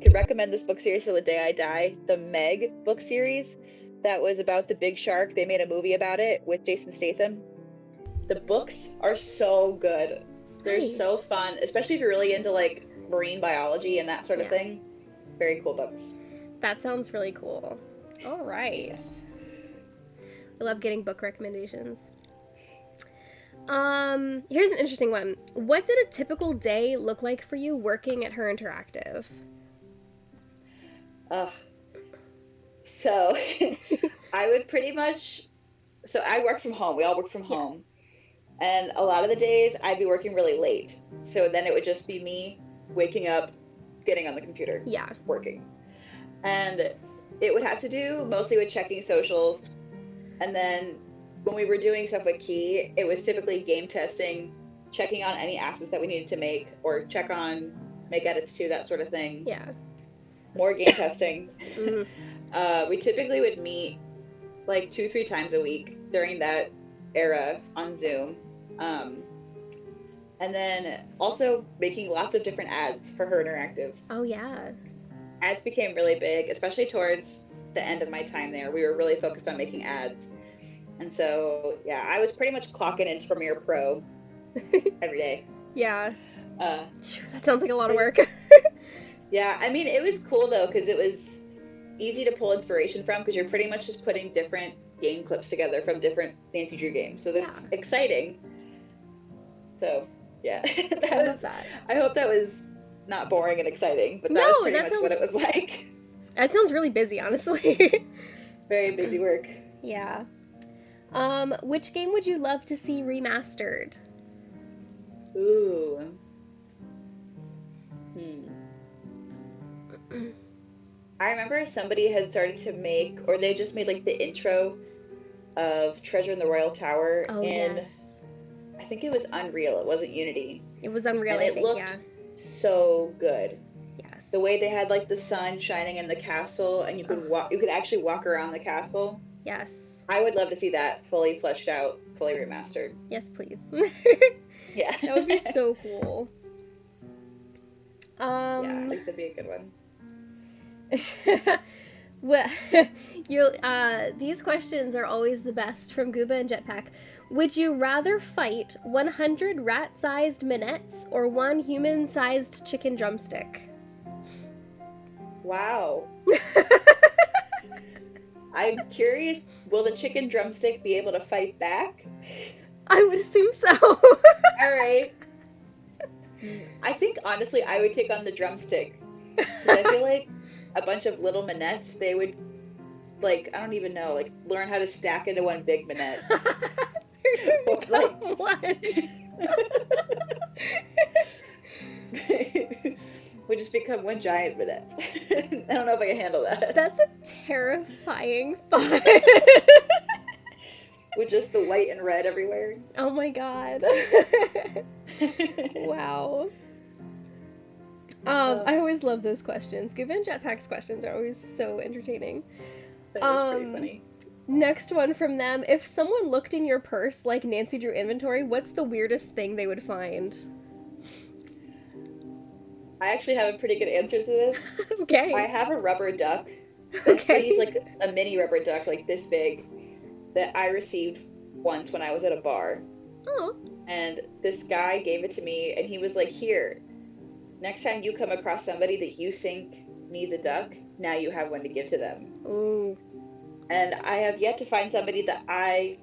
could recommend this book series till the day I die. The Meg book series that was about the big shark. They made a movie about it with Jason Statham. The books are so good. They're Nice. so fun, especially if you're really into like marine biology and that sort of thing. Very cool books. That sounds really cool. All right. I love getting book recommendations. Here's an interesting one. What did a typical day look like for you working at HeR Interactive? So I would pretty much, so I work from home. We all work from home. And a lot of the days I'd be working really late. So then it would just be me waking up, getting on the computer, working. And it would have to do mostly with checking socials. And then when we were doing stuff with Key, it was typically game testing, checking on any assets that we needed to make, or make edits to, that sort of thing. Yeah. More game testing. Mm-hmm. We typically would meet like 2-3 times a week during that era on Zoom. And then also making lots of different ads for HeR Interactive. Oh, yeah. Ads became really big, especially towards the end of my time there. We were really focused on making ads. And so, yeah, I was pretty much clocking into Premiere Pro every day. Yeah. That sounds like a lot of work. Yeah, I mean, it was cool, though, because it was easy to pull inspiration from, because you're pretty much just putting different game clips together from different Nancy Drew games. So that's exciting. So, yeah. I love that. I hope that was not boring and exciting, but that was pretty much what it was like. That sounds really busy, honestly. Very busy work. Yeah. Which game would you love to see remastered? Ooh. I remember somebody had started to make, or they just made like the intro of Treasure in the Royal Tower. Oh, yes. I think it was Unreal. It wasn't Unity. It was Unreal, and I think, it looked so good. Yes. The way they had like the sun shining in the castle, and you could actually walk around the castle. Yes. I would love to see that fully fleshed out, fully remastered. Yes, please. Yeah. That would be so cool. Yeah, I think that'd be a good one. Well, these questions are always the best from Gooba and Jetpack. Would you rather fight 100 rat-sized minettes or 1 human-sized chicken drumstick? Wow. I'm curious, will the chicken drumstick be able to fight back? I would assume so. All right. I think, honestly, I would take on the drumstick. 'Cause I feel like a bunch of little minettes, they would, like, I don't even know, like, learn how to stack into one big minette. We just become one giant minette. I don't know if I can handle that. That's a terrifying thought. With just the white and red everywhere. Oh my god. Wow. I always love those questions. Gooba and Jetpack's questions are always so entertaining. That is pretty funny. Next one from them. If someone looked in your purse like Nancy Drew inventory, what's the weirdest thing they would find? I actually have a pretty good answer to this. Okay. I have a rubber duck. Okay. It's like a mini rubber duck, like this big, that I received once when I was at a bar. Oh. And this guy gave it to me, and he was like, "Here, next time you come across somebody that you think needs a duck, now you have one to give to them." Ooh. And I have yet to find somebody that I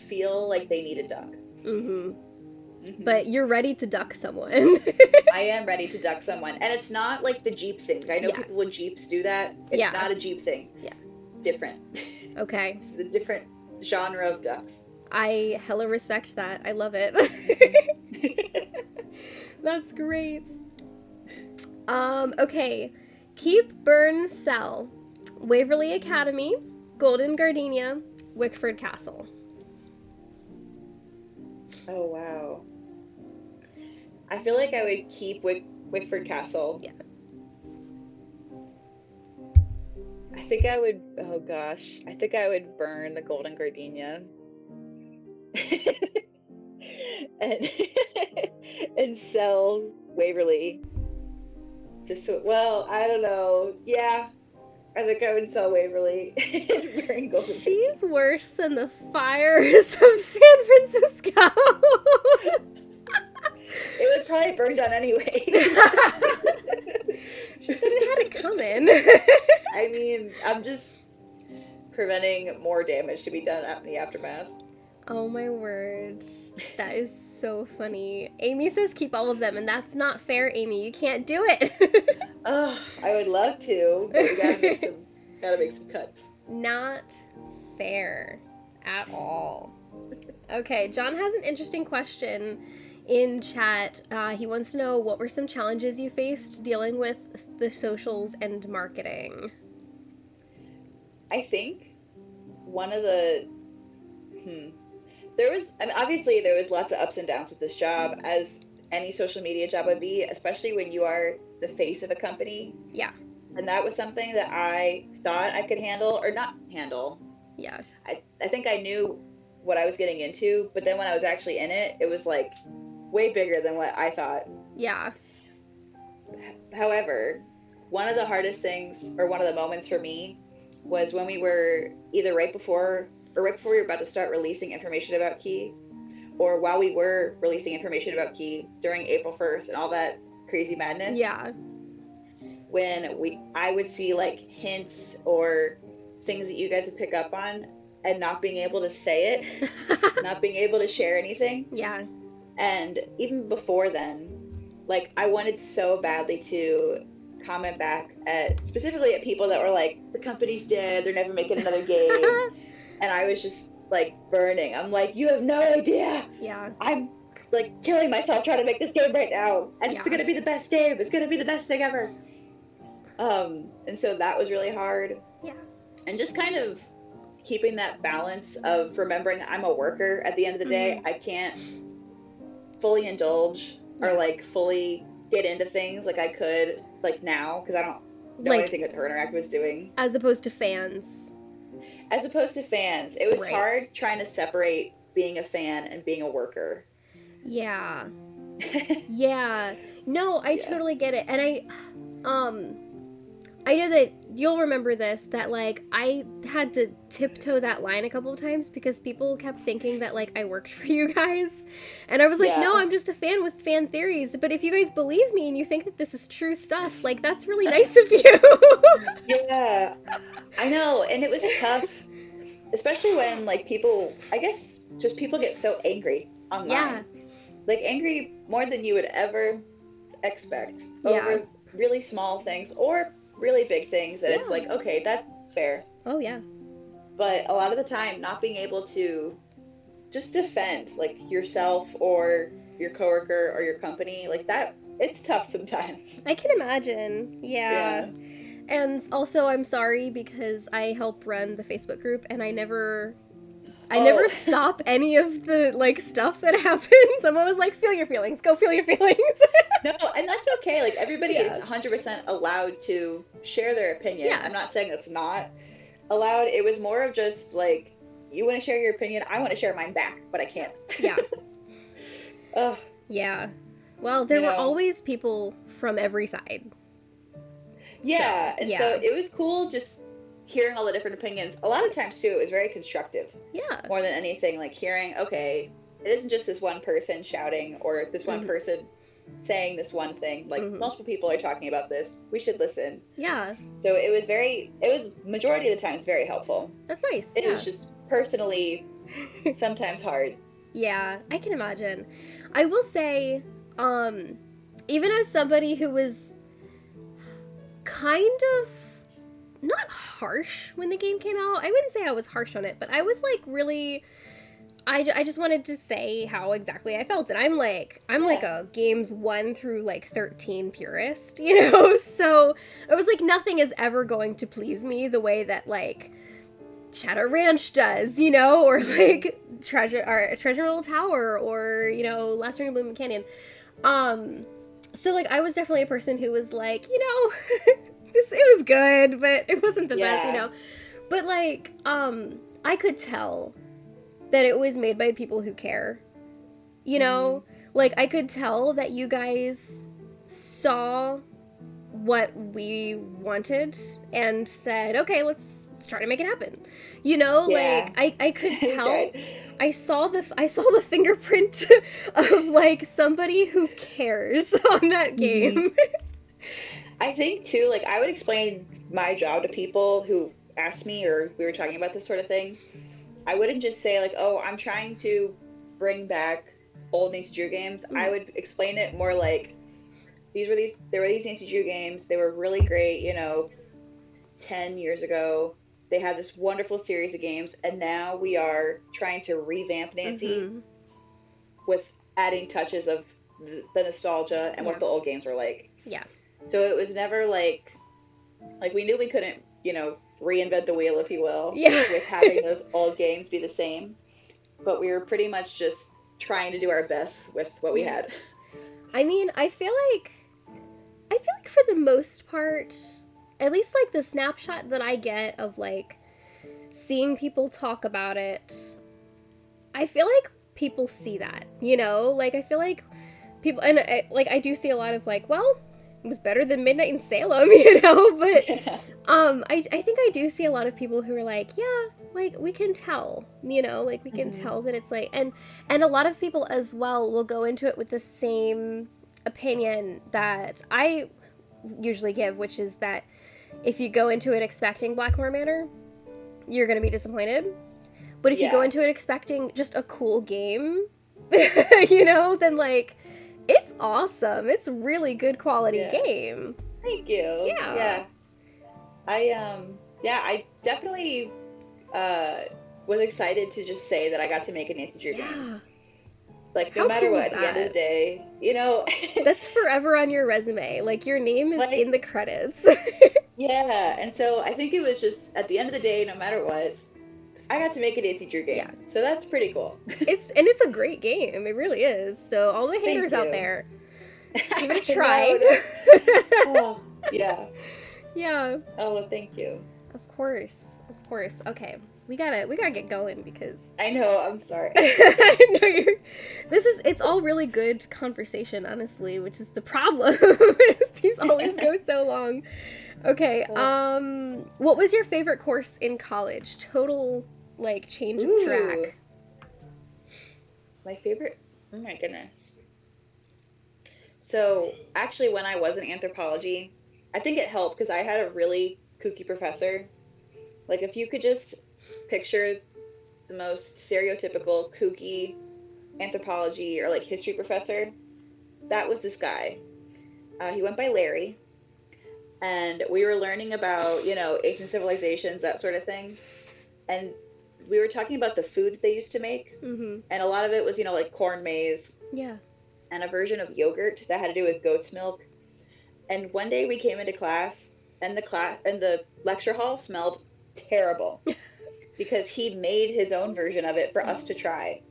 feel like they need a duck. Mm-hmm. But you're ready to duck someone. I am ready to duck someone. And it's not like the Jeep thing. I know people with Jeeps do that. It's not a Jeep thing. Yeah. Different. Okay. It's a different genre of ducks. I hella respect that. I love it. That's great. Okay. Keep, burn, sell. Waverly Academy, Golden Gardenia, Wickford Castle. Oh, wow. I feel like I would keep Wickford Castle. Yeah. I think I would, oh gosh, I think I would burn the Golden Gardenia. and and sell Waverly. Just so, well, I don't know. Yeah, I think I would sell Waverly and burn Golden Gardenia. She's worse than the fires of San Francisco. It was probably burned down anyway. She said it had it coming. I mean, I'm just preventing more damage to be done in the aftermath. Oh my word. That is so funny. Amy says keep all of them, and that's not fair, Amy. You can't do it. Oh, I would love to, but we gotta make some cuts. Not fair at all. Okay, John has an interesting question in chat. He wants to know what were some challenges you faced dealing with the socials and marketing? I think one of the there was, I mean, obviously there was lots of ups and downs with this job, as any social media job would be, especially when you are the face of a company. Yeah. And that was something that I thought I could handle, or not handle. Yeah. I think I knew what I was getting into, but then when I was actually in it, it was like way bigger than what I thought. Yeah. However, one of the hardest things, or one of the moments for me, was when we were either right before we were about to start releasing information about Key, or while we were releasing information about Key during April 1st and all that crazy madness. Yeah. When I would see like hints or things that you guys would pick up on and not being able to say it, not being able to share anything. Yeah. And even before then, like, I wanted so badly to comment back specifically at people that were like, the company's dead, they're never making another game. And I was just like burning. I'm like, you have no idea. Yeah. I'm like killing myself trying to make this game right now. And Yeah. it's gonna be the best game. It's gonna be the best thing ever. And so that was really hard. Yeah. And just kind of keeping that balance of remembering I'm a worker at the end of the day. I can't fully indulge or like fully get into things like I could like now, because I don't know Like, anything that HeR Interactive is doing. as opposed to fans. As opposed to fans, it was Right. hard trying to separate being a fan and being a worker. Yeah. Yeah. No, I totally get it. And I know that you'll remember this, that like I had to tiptoe that line a couple of times because people kept thinking that like I worked for you guys. And I was like, no, I'm just a fan with fan theories. But if you guys believe me and you think that this is true stuff, like that's really nice of you. Yeah, I know. And it was tough, especially when like people, I guess just people get so angry online. Yeah. Like angry more than you would ever expect over really small things or really big things that it's like, okay, that's fair. Oh yeah. But a lot of the time not being able to just defend like yourself or your coworker or your company, like that, it's tough sometimes. I can imagine. Yeah. And also I'm sorry because I help run the Facebook group and I never stop any of the like stuff that happens. I'm always like, feel your feelings. Go feel your feelings. No, and that's okay. Like everybody is 100% allowed to share their opinion. Yeah. I'm not saying that's not allowed. It was more of just like, you want to share your opinion, I want to share mine back, but I can't. Yeah. Ugh. Yeah. Well, there were always people from every side. Yeah, so, and so it was cool just hearing all the different opinions. A lot of times too, it was very constructive. Yeah. More than anything, like hearing, okay, it isn't just this one person shouting or this one person saying this one thing. Like multiple people are talking about this. We should listen. Yeah. So it was majority of the times very helpful. That's nice. It was just personally sometimes hard. Yeah, I can imagine. I will say, even as somebody who was kind of not harsh when the game came out, I wouldn't say I was harsh on it, but I was like really, I just wanted to say how exactly I felt, and I'm like a games 1 through like 13 purist, you know, so it was like nothing is ever going to please me the way that like Cheddar Ranch does, you know, or like Treasure Little Tower, or, you know, Last Ring of Bloom Canyon. So like I was definitely a person who was like, you know, it was good, but it wasn't the best, you know. But like I could tell that it was made by people who care. You know, like I could tell that you guys saw what we wanted and said, okay, let's try to make it happen. You know, like I could tell. I saw the fingerprint of like somebody who cares on that game. I think too, like I would explain my job to people who asked me, or we were talking about this sort of thing. I wouldn't just say like, oh, I'm trying to bring back old Nancy Drew games. I would explain it more like there were these Nancy Drew games. They were really great, you know, 10 years ago. They had this wonderful series of games, and now we are trying to revamp Nancy with adding touches of the nostalgia and what the old games were like. Yeah. So it was never like we knew we couldn't, you know, reinvent the wheel, if you will, with having those old games be the same. But we were pretty much just trying to do our best with what we had. I mean, I feel like for the most part, at least like the snapshot that I get of like seeing people talk about it, I feel like people see that, you know? Like I feel like people, and I do see a lot of like, well, it was better than Midnight in Salem, you know? But I think I do see a lot of people who are like, yeah, like we can tell, you know, like we can tell that it's like, and a lot of people as well will go into it with the same opinion that I usually give, which is that if you go into it expecting Blackmore Manor, you're going to be disappointed. But if you go into it expecting just a cool game, you know, then like it's awesome. It's a really good quality game. Thank you. Yeah. I definitely was excited to just say that I got to make a Nancy Drew game. Like, no matter what, at the end of the day, you know. That's forever on your resume. Like, your name is in the credits. Yeah, and so I think it was just, at the end of the day, no matter what, I got to make a Nancy Drew game. Yeah. So that's pretty cool. It's a great game. It really is. So all the haters out there, give it a try. Oh, yeah. Yeah. Oh, well, thank you. Of course. Okay. We gotta get going because I know, I'm sorry. I know it's all really good conversation, honestly, which is the problem. These always go so long. Okay, what was your favorite course in college? Total like change of track. My favorite, oh my goodness. So actually when I was in anthropology, I think it helped because I had a really kooky professor. Like if you could just picture the most stereotypical kooky anthropology or like history professor, that was this guy. He went by Larry, and we were learning about, you know, ancient civilizations, that sort of thing. And we were talking about the food they used to make, and a lot of it was, you know, like corn maze. Yeah. And a version of yogurt that had to do with goat's milk. And one day we came into class, and the lecture hall smelled terrible because he made his own version of it for us to try.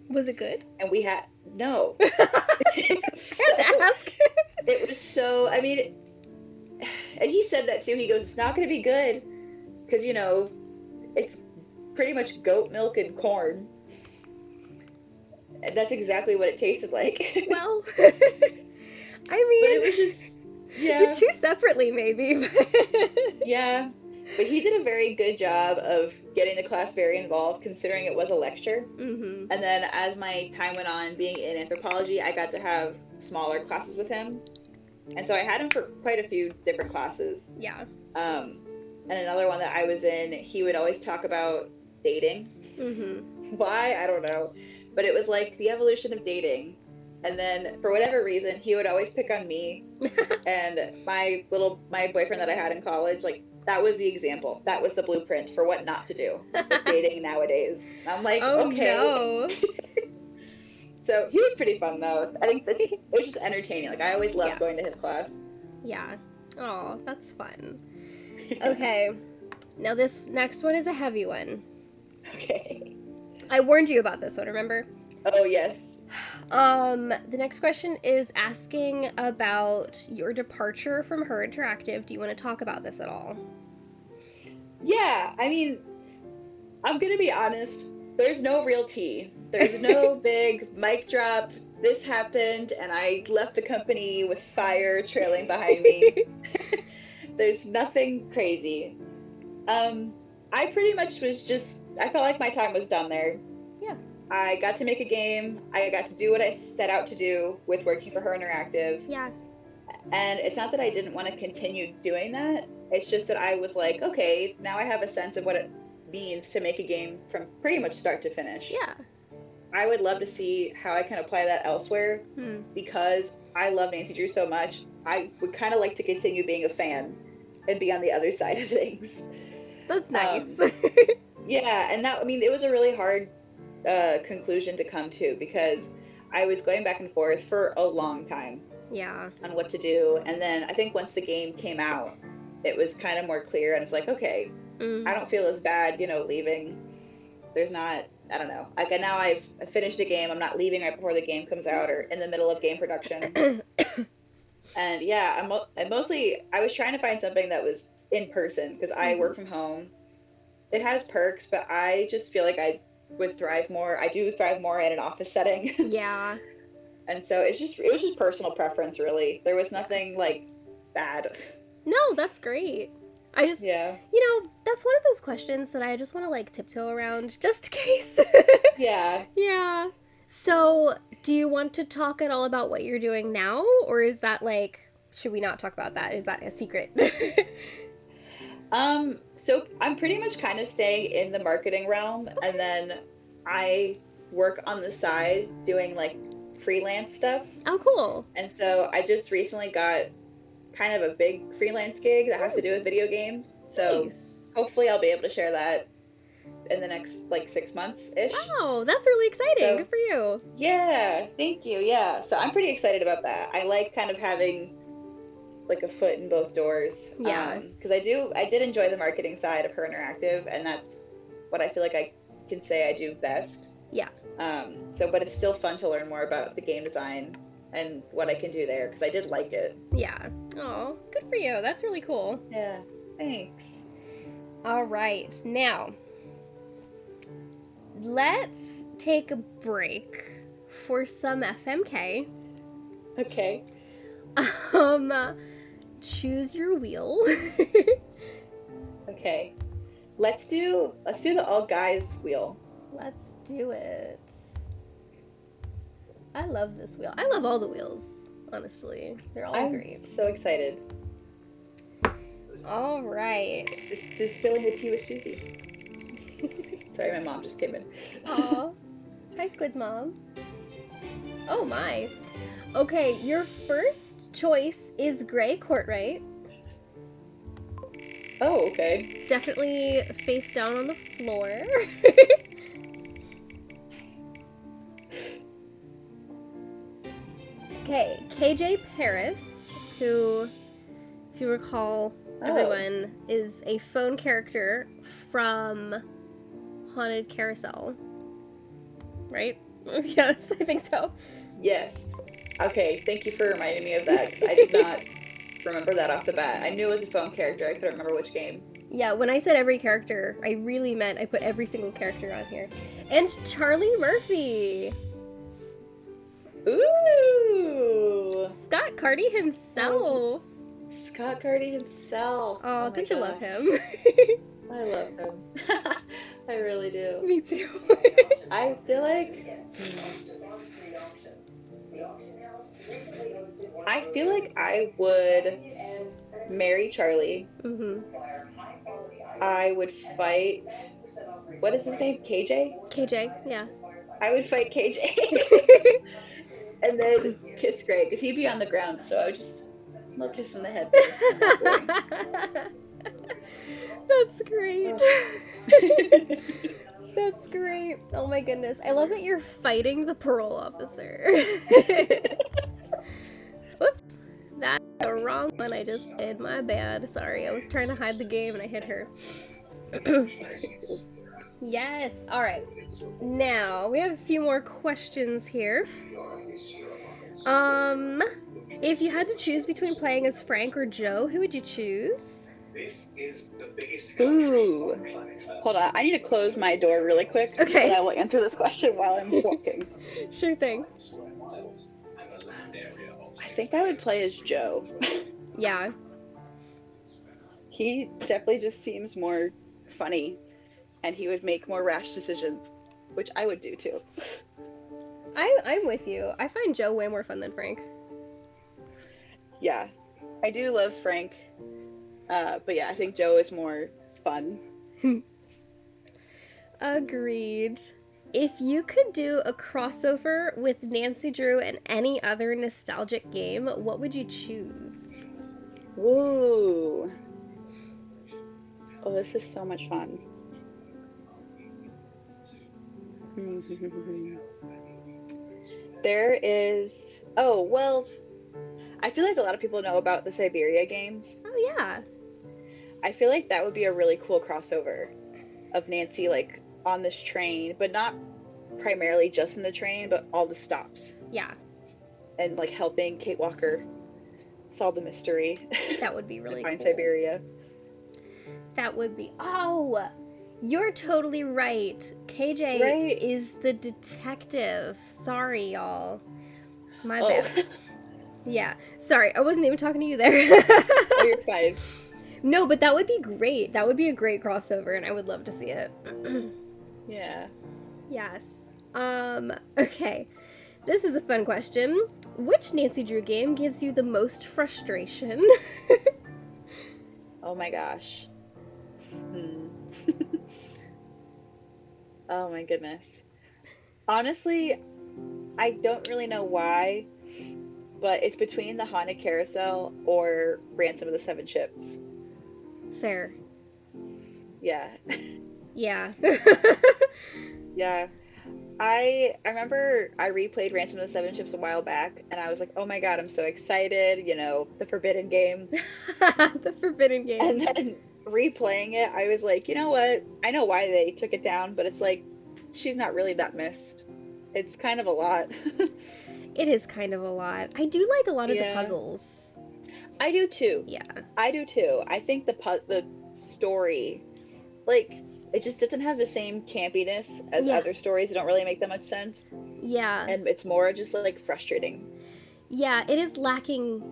Was it good? And we had no. I had to ask. It was so, I mean, and he said that too. He goes, it's not going to be good because, you know, it's pretty much goat milk and corn. And that's exactly what it tasted like. Well, I mean, but it was just, yeah. The two separately, maybe. Yeah. But he did a very good job of getting the class very involved, considering it was a lecture. And then as my time went on being in anthropology, I got to have smaller classes with him. And so I had him for quite a few different classes. Yeah. And another one that I was in, he would always talk about dating. Why? I don't know. But it was like the evolution of dating. And then for whatever reason, he would always pick on me. And my boyfriend that I had in college, like, that was the example. That was the blueprint for what not to do with dating nowadays. And I'm like, oh, okay. No. So he was pretty fun, though. I think that it was just entertaining. Like, I always loved going to his class. Yeah. Oh, that's fun. Okay. Now this next one is a heavy one. Okay. I warned you about this one, remember? Oh, yes. The next question is asking about your departure from HeR Interactive. Do you want to talk about this at all? Yeah, I mean, I'm gonna be honest. There's no real tea. There's no big mic drop. This happened, and I left the company with fire trailing behind me. There's nothing crazy. I pretty much was just. I felt like my time was done there. Yeah. I got to make a game. I got to do what I set out to do with working for HeR Interactive. Yeah. And it's not that I didn't want to continue doing that. It's just that I was like, okay, now I have a sense of what it means to make a game from pretty much start to finish. Yeah. I would love to see how I can apply that elsewhere because I love Nancy Drew so much. I would kind of like to continue being a fan and be on the other side of things. That's nice. Yeah, and that, I mean, it was a really hard conclusion to come to because I was going back and forth for a long time. Yeah. On what to do, and then I think once the game came out, it was kind of more clear, and it's like, okay, I don't feel as bad, leaving. There's not, I don't know. Like now I've finished a game. I'm not leaving right before the game comes out or in the middle of game production. And yeah, I was trying to find something that was in person because I work from home. It has perks, but I just feel like I would thrive more. I do thrive more in an office setting. Yeah. And so it was just personal preference, really. There was nothing like bad. No, that's great. I just, that's one of those questions that I just want to like tiptoe around just in case. Yeah. Yeah. So, do you want to talk at all about what you're doing now? Or is that like, should we not talk about that? Is that a secret? So I'm pretty much kind of staying in the marketing realm. Okay. And then I work on the side doing like freelance stuff. Oh, cool. And so I just recently got kind of a big freelance gig that has to do with video games. So hopefully I'll be able to share that in the next like 6 months-ish. Wow, that's really exciting. Good for you. Yeah, thank you. Yeah, so I'm pretty excited about that. I like kind of having like a foot in both doors. Yeah. Because I did enjoy the marketing side of HeR Interactive, and that's what I feel like I can say I do best. Yeah. But it's still fun to learn more about the game design and what I can do there because I did like it. Yeah. Oh, good for you. That's really cool. Yeah. Thanks. All right. Now, let's take a break for some FMK. Okay. Choose your wheel. Okay. Let's do the all guys wheel. Let's do it. I love this wheel. I love all the wheels, honestly. They're all great. I'm so excited. All right. Just spilling the tea with Susie. Sorry, my mom just came in. Aw. Hi, Squid's mom. Oh, my. Okay, your first choice is Gray Courtright. Oh, okay. Definitely face down on the floor. Okay, KJ Paris, who, if you recall, everyone, is a phone character from Haunted Carousel. Right? Yes, I think so. Yes. Okay, thank you for reminding me of that. I did not remember that off the bat. I knew it was a phone character. I couldn't remember which game. Yeah, when I said every character, I really meant I put every single character on here. And Charlie Murphy. Ooh! Scott Carty himself. Scott Carty himself. Oh, don't you love him? I love him. I really do. Me too. I feel like I would marry Charlie. Mm-hmm. I would fight. What is his name? KJ? KJ, yeah. I would fight KJ. And then kiss Greg, because he'd be on the ground, so I would just kiss him in the head. That's great. That's great. Oh my goodness. I love that you're fighting the parole officer. Whoops. That's the wrong one I just did. My bad. Sorry. I was trying to hide the game and I hit her. Yes. All right. Now we have a few more questions here. If you had to choose between playing as Frank or Joe, who would you choose? Ooh. Hold on. I need to close my door really quick. Okay. And I will answer this question while I'm walking. Sure thing. I think I would play as Joe. Yeah. He definitely just seems more funny, and he would make more rash decisions, which I would do too. I'm with you. I find Joe way more fun than Frank. Yeah, I do love Frank, but yeah, I think Joe is more fun. Agreed. If you could do a crossover with Nancy Drew and any other nostalgic game, what would you choose? Ooh. Oh, this is so much fun. There is. Oh, well, I feel like a lot of people know about the Siberia games. Oh, yeah. I feel like that would be a really cool crossover of Nancy, like, on this train, but not primarily just in the train, but all the stops. Yeah. And, like, helping Kate Walker solve the mystery. That would be really to find cool. Siberia. That would be. Oh! You're totally right. KJ Right. is the detective. Sorry, y'all. My Oh. bad. Yeah. Sorry, I wasn't even talking to you there. Oh, you're fine. No, but that would be great. That would be a great crossover, and I would love to see it. Yeah. Yes. Okay. This is a fun question. Which Nancy Drew game gives you the most frustration? Oh my gosh. Oh my goodness. Honestly, I don't really know why, but it's between the Haunted Carousel or Ransom of the Seven Ships. Fair. Yeah. Yeah. Yeah. I remember I replayed Ransom of the Seven Ships a while back, and I was like, oh my god, I'm so excited, you know, the Forbidden Game. The Forbidden Game. And then replaying it, I was like, you know what? I know why they took it down, but it's like, she's not really that missed. It's kind of a lot. It is kind of a lot. I do like a lot of the Yeah. puzzles. I do too. Yeah. I do too. I think the story, like, it just doesn't have the same campiness as Yeah. other stories. It don't really make that much sense. Yeah. And it's more just like frustrating. Yeah, it is lacking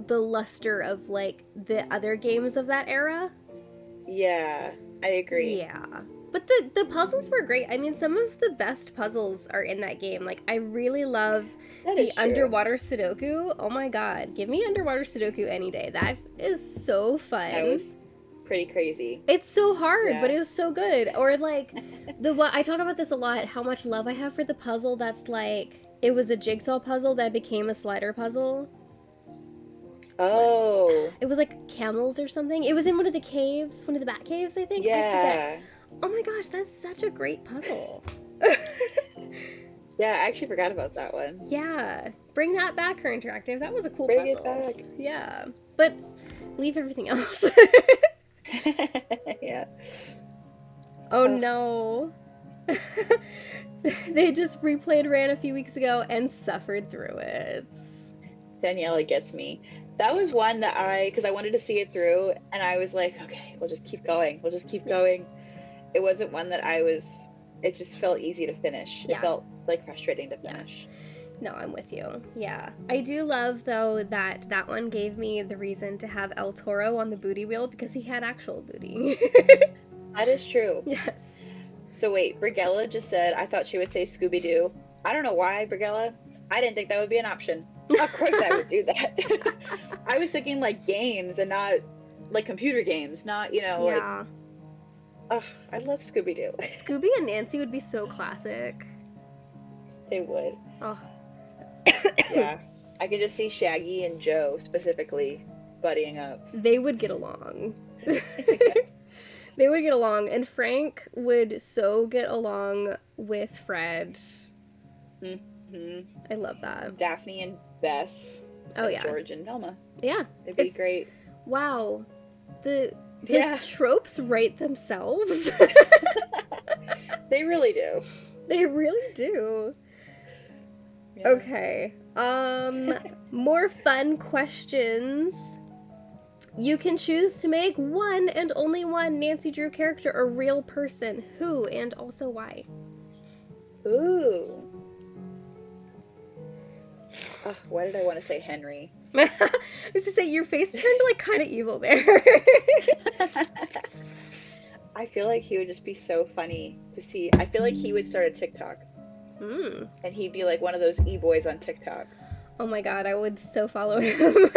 the luster of like the other games of that era. Yeah, I agree. Yeah. But the puzzles were great. I mean, some of the best puzzles are in that game. Like, I really love That the is true. underwater Sudoku. Oh my god. Give me underwater Sudoku any day. That is so fun. That was pretty crazy. It's so hard, Yeah. but it was so good. Or like the one I talk about this a lot, how much love I have for the puzzle that's like it was a jigsaw puzzle that became a slider puzzle. Oh. It was like camels or something. It was in one of the caves, one of the bat caves, I think. I forget. Yeah. Oh my gosh, that's such a great puzzle. Yeah, I actually forgot about that one. Yeah. Bring that back, HeR Interactive. That was a cool Bring puzzle. it back. Yeah. But leave everything else. Yeah. Oh no. They just replayed Ran a few weeks ago and suffered through it. Daniela gets me. That was one that because I wanted to see it through, and I was like, okay, we'll just keep going. We'll just keep going. It wasn't one that it just felt easy to finish. Yeah. It felt like frustrating to finish. No, I'm with you. Yeah. I do love, though, that that one gave me the reason to have El Toro on the booty wheel because he had actual booty. That is true. Yes. So wait, Brigella just said, I thought she would say Scooby-Doo. I don't know why, Brigella. I didn't think that would be an option. Of course I would do that. I was thinking like games and not like computer games, not, you know, Yeah. like, I love Scooby-Doo. Scooby and Nancy would be so classic. They would. Oh. Yeah. I could just see Shaggy and Joe specifically buddying up. They would get along. They would get along, and Frank would so get along with Fred. Mm-hmm. I love that. Daphne and Bess. Oh, and yeah. George and Velma. Yeah. It'd be It's- great. Wow. The The Yeah. tropes write themselves. They really do. They really do. Yeah. Okay. More fun questions. You can choose to make one and only one Nancy Drew character a real person. Who and also why? Ooh. Oh, why did I want to say Henry? I was to say, your face turned like kind of evil there. I feel like he would just be so funny to see. I feel like he would start a TikTok. And he'd be like one of those e-boys on TikTok. Oh my god, I would so follow him.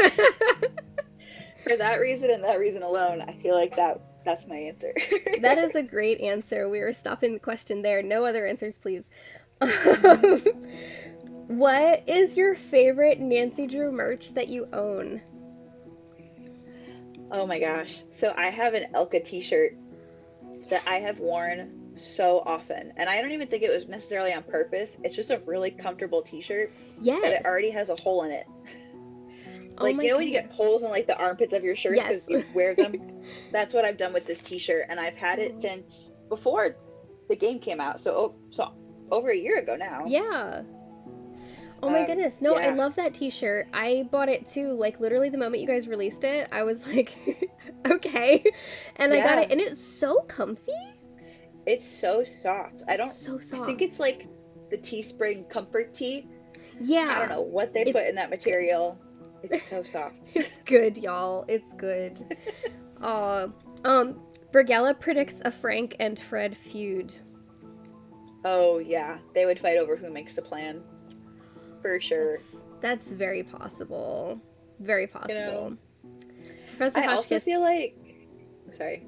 For that reason and that reason alone, I feel like that's my answer. That is a great answer. We were stopping the question there. No other answers, please. What is your favorite Nancy Drew merch that you own? Oh my gosh. So I have an Elka t-shirt that I have worn so often. And I don't even think it was necessarily on purpose. It's just a really comfortable t-shirt. Yes. But it already has a hole in it. Like, you know when you get holes in like the armpits of your shirt because you wear them? That's what I've done with this t-shirt. And I've had it since before the game came out. So over a year ago now. Yeah. Oh my goodness. No, yeah. I love that t-shirt. I bought it too. Like, literally the moment you guys released it, I was like, okay. And I got it. And it's so comfy. It's so soft. So soft. I think it's like the Teespring Comfort Tee. Yeah. I don't know what they put in that material. Good. It's so soft. It's good, y'all. It's good. Bergella predicts a Frank and Fred feud. Oh, yeah. They would fight over who makes the plan. For sure. That's very possible. Very possible. You know, Professor I Hotchkiss also feel like... Sorry.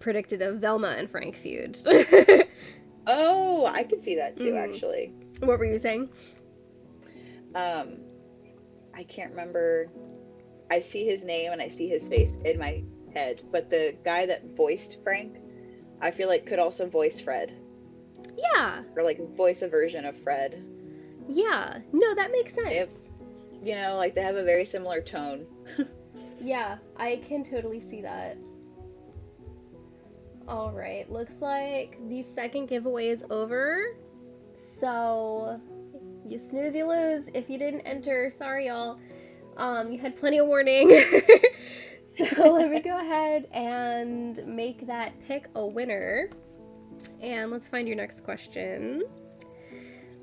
Predicted a Velma and Frank feud. Oh, I could see that too, actually. What were you saying? I can't remember. I see his name and I see his face in my head, but the guy that voiced Frank, I feel like could also voice Fred. Yeah. Or like voice a version of Fred. Yeah. No, that makes sense. They have a very similar tone. Yeah, I can totally see that. All right, looks like the second giveaway is over. So, you snooze, you lose. If you didn't enter, sorry, y'all. You had plenty of warning. So let me go ahead and make that pick a winner. And let's find your next question.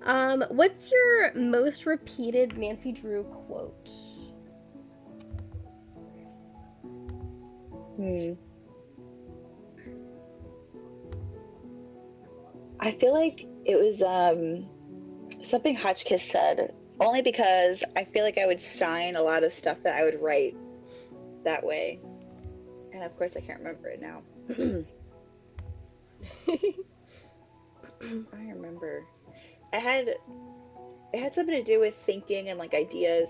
What's your most repeated Nancy Drew quote? I feel like it was something Hotchkiss said, only because I feel like I would sign a lot of stuff that I would write that way. And of course I can't remember it now. I remember. It had something to do with thinking and like ideas.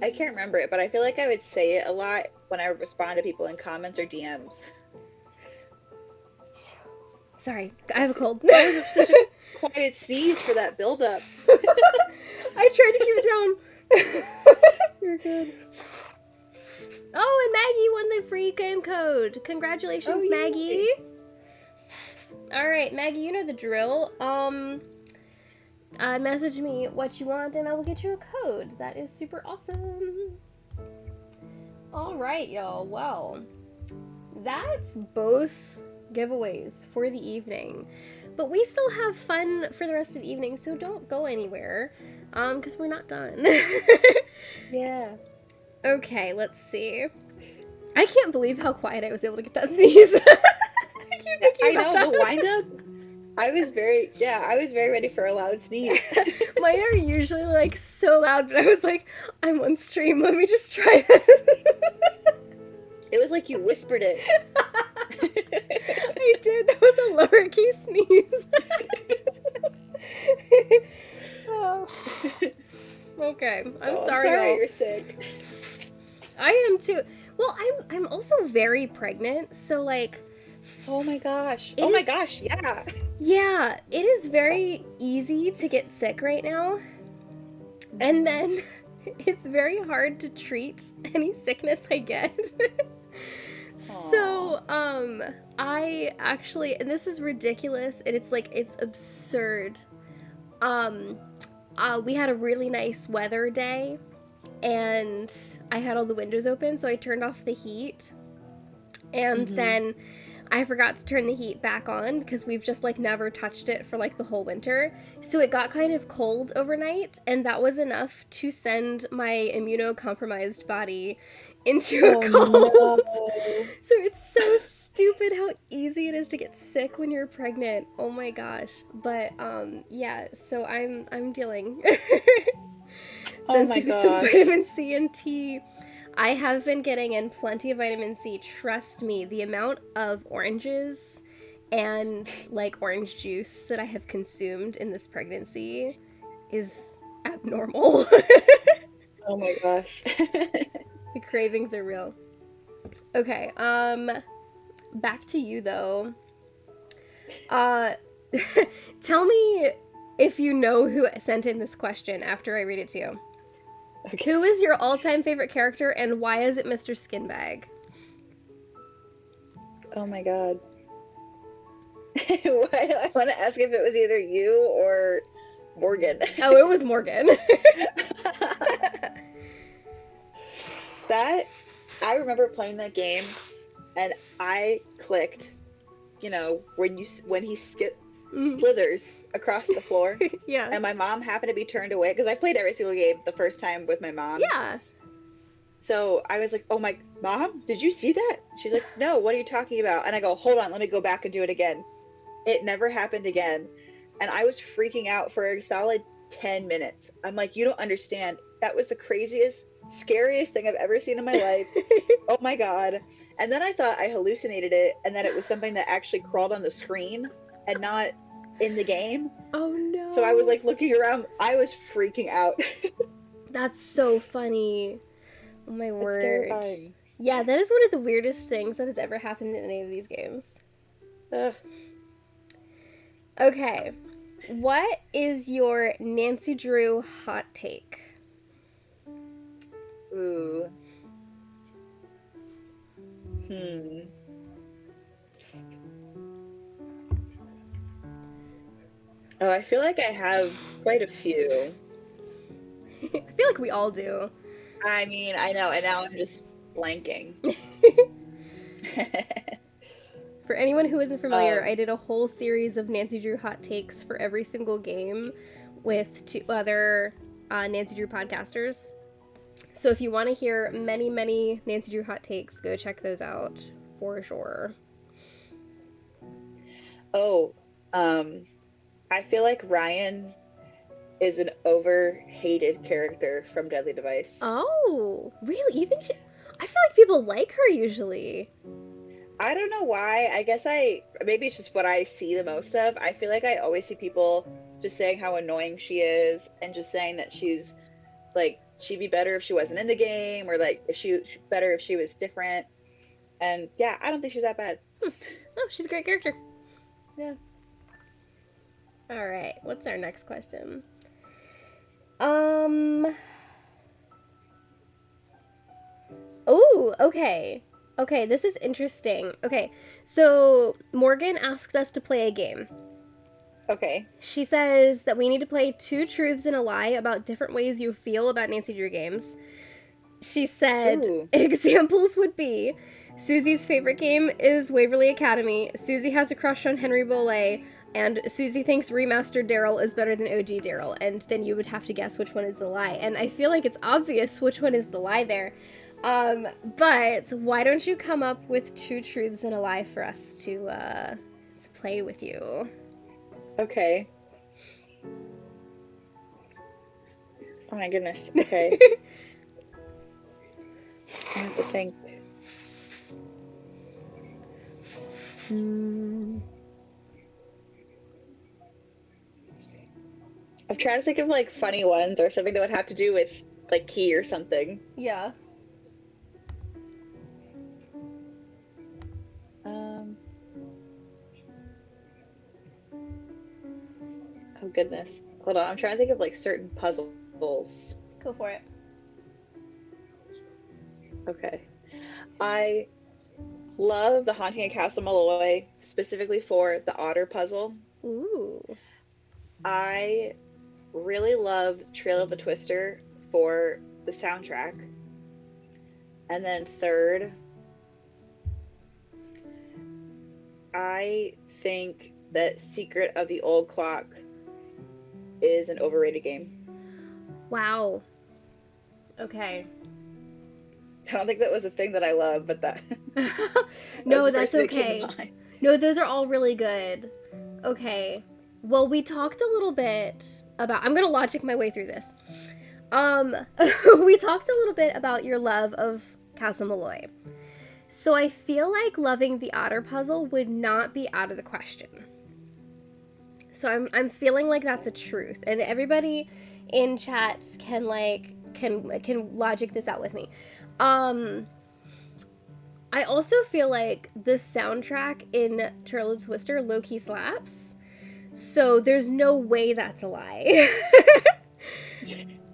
I can't remember it, but I feel like I would say it a lot when I would respond to people in comments or DMs. Sorry, I have a cold. That was such a quiet sneeze for that build-up. I tried to keep it down. You're good. Oh, and Maggie won the free game code. Congratulations, Maggie. All right, Maggie, you know the drill. Message me what you want and I will get you a code. That is super awesome. All right, y'all. Well, that's both giveaways for the evening. But we still have fun for the rest of the evening, so don't go anywhere, because we're not done. Yeah. Okay, let's see. I can't believe how quiet I was able to get that sneeze. I know, the wind-up, I was very ready for a loud sneeze. Mine are usually, like, so loud, but I was like, I'm on stream, let me just try this. It was like you whispered it. I did, that was a lowercase sneeze. Oh. Okay, I'm sorry, y'all. You're sick. I am too. Well, I'm also very pregnant, so like. Oh my gosh. Yeah. Yeah, it is very easy to get sick right now. And then it's very hard to treat any sickness I get. So, I actually, and this is ridiculous, and it's absurd. Um, we had a really nice weather day, and I had all the windows open, so I turned off the heat, and then I forgot to turn the heat back on because we've just like never touched it for like the whole winter. So it got kind of cold overnight, and that was enough to send my immunocompromised body into a cold. No. So it's so stupid how easy it is to get sick when you're pregnant. Oh my gosh. But yeah, so I'm dealing. Oh my Some gosh. vitamin C and tea. I have been getting in plenty of vitamin C. Trust me, the amount of oranges and like orange juice that I have consumed in this pregnancy is abnormal. Oh my gosh. The cravings are real. Okay, back to you though. Tell me if you know who sent in this question after I read it to you. Okay. Who is your all-time favorite character, and why is it Mr. Skinbag? Oh my god. Why do I want to ask if it was either you or Morgan? Oh, it was Morgan. That, I remember playing that game, and I clicked, you know, when he slithers across the floor. Yeah. And my mom happened to be turned away because I played every single game the first time with my mom. Yeah. So I was like, "Oh my, Mom, did you see that?" She's like, "No, what are you talking about?" And I go, "Hold on, let me go back and do it again." It never happened again. And I was freaking out for a solid 10 minutes. I'm like, "You don't understand. That was the craziest, scariest thing I've ever seen in my life. Oh my god." And then I thought I hallucinated it and that it was something that actually crawled on the screen and not in the game. Oh no. So I was like looking around. I was freaking out. That's so funny. Oh my word. Terrifying. Yeah, that is one of the weirdest things that has ever happened in any of these games. Ugh. Okay. What is your Nancy Drew hot take? Ooh. Oh, I feel like I have quite a few. I feel like we all do. I mean, I know, and now I'm just blanking. For anyone who isn't familiar, I did a whole series of Nancy Drew hot takes for every single game with 2 other Nancy Drew podcasters. So if you want to hear many, many Nancy Drew hot takes, go check those out for sure. Oh, I feel like Ryan is an over-hated character from Deadly Device. Oh, really? You think she... I feel like people like her usually. I don't know why. I guess maybe it's just what I see the most of. I feel like I always see people just saying how annoying she is and just saying that she's like, she'd be better if she wasn't in the game, or like if she better if she was different. And yeah, I don't think she's that bad. Oh, she's a great character. Yeah. All right, what's our next question? Oh, okay. Okay, this is interesting. Okay, so Morgan asked us to play a game. Okay. She says that we need to play 2 truths and a lie about different ways you feel about Nancy Drew games. She said examples would be Susie's favorite game is Waverly Academy, Susie has a crush on Henry Boulay, and Susie thinks remastered Daryl is better than OG Daryl, and then you would have to guess which one is the lie. And I feel like it's obvious which one is the lie there. But why don't you come up with 2 truths and a lie for us to play with you? Okay. Oh my goodness. Okay. I have to think. I'm trying to think of like funny ones or something that would have to do with like key or something. Yeah. Oh goodness. Hold on, I'm trying to think of like certain puzzles. Go for it. Okay. I Love The Haunting of Castle Malloy, specifically for the otter puzzle. Ooh. I really love Trail of a Twister for the soundtrack. And then third, I think that Secret of the Old Clock is an overrated game. Wow. Okay. I don't think that was a thing that I love, but that No, was the that's first thing that came to okay. mind. No, those are all really good. Okay. Well, we talked a little bit about, I'm going to logic my way through this. We talked a little bit about your love of Casa Malloy. So I feel like loving the otter puzzle would not be out of the question. So I'm feeling like that's a truth, and everybody in chat can logic this out with me. I also feel like the soundtrack in Trail of Twister low-key slaps. So there's no way that's a lie.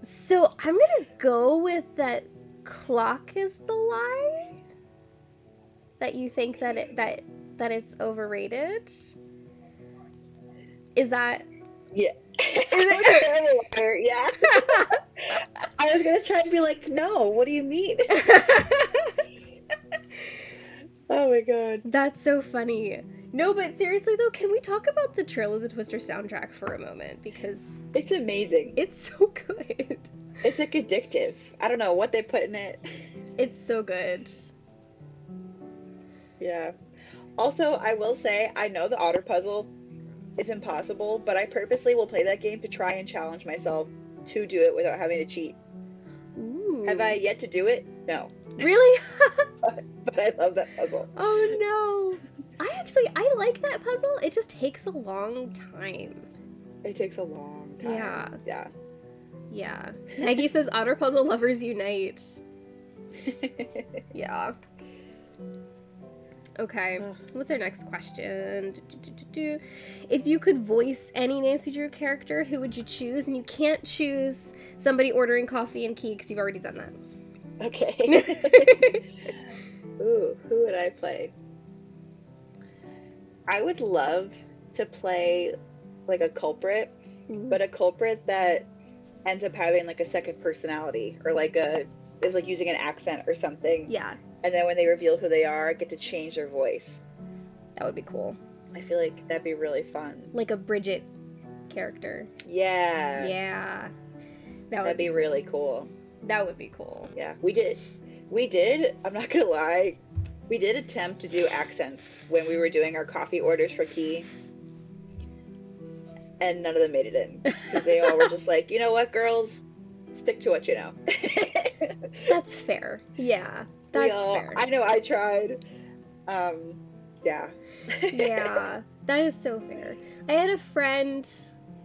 So I'm gonna go with that clock is the lie. That you think that it's overrated. Is that? Yeah. Is it? Yeah. I was gonna try and be like, no. What do you mean? Oh my god. That's so funny. No, but seriously though, can we talk about the Trail of the Twister soundtrack for a moment? Because it's amazing. It's so good. It's like addictive. I don't know what they put in it. It's so good. Yeah. Also, I will say, I know the otter puzzle is impossible, but I purposely will play that game to try and challenge myself to do it without having to cheat. Ooh. Have I yet to do it? No. Really? but I love that puzzle. Oh no. I like that puzzle. It just takes a long time. It takes a long time. Yeah. Yeah. Yeah. Maggie says otter puzzle lovers unite. Yeah. Okay. What's our next question? If you could voice any Nancy Drew character, who would you choose? And you can't choose somebody ordering coffee and key because you've already done that. Okay. Ooh, who would I play? I would love to play like a culprit, but a culprit that ends up having like a second personality, or like is like using an accent or something. Yeah. And then when they reveal who they are, get to change their voice. That would be cool. I feel like that'd be really fun. Like a Bridget character. Yeah. Yeah. That'd be really cool. That would be cool. Yeah. We did, I'm not gonna lie, we did attempt to do accents when we were doing our coffee orders for Key. And none of them made it in. Because they all were just like, you know what, girls? Stick to what you know. That's fair. Yeah. That's fair. I know I tried. Yeah. Yeah. That is so fair. I had a friend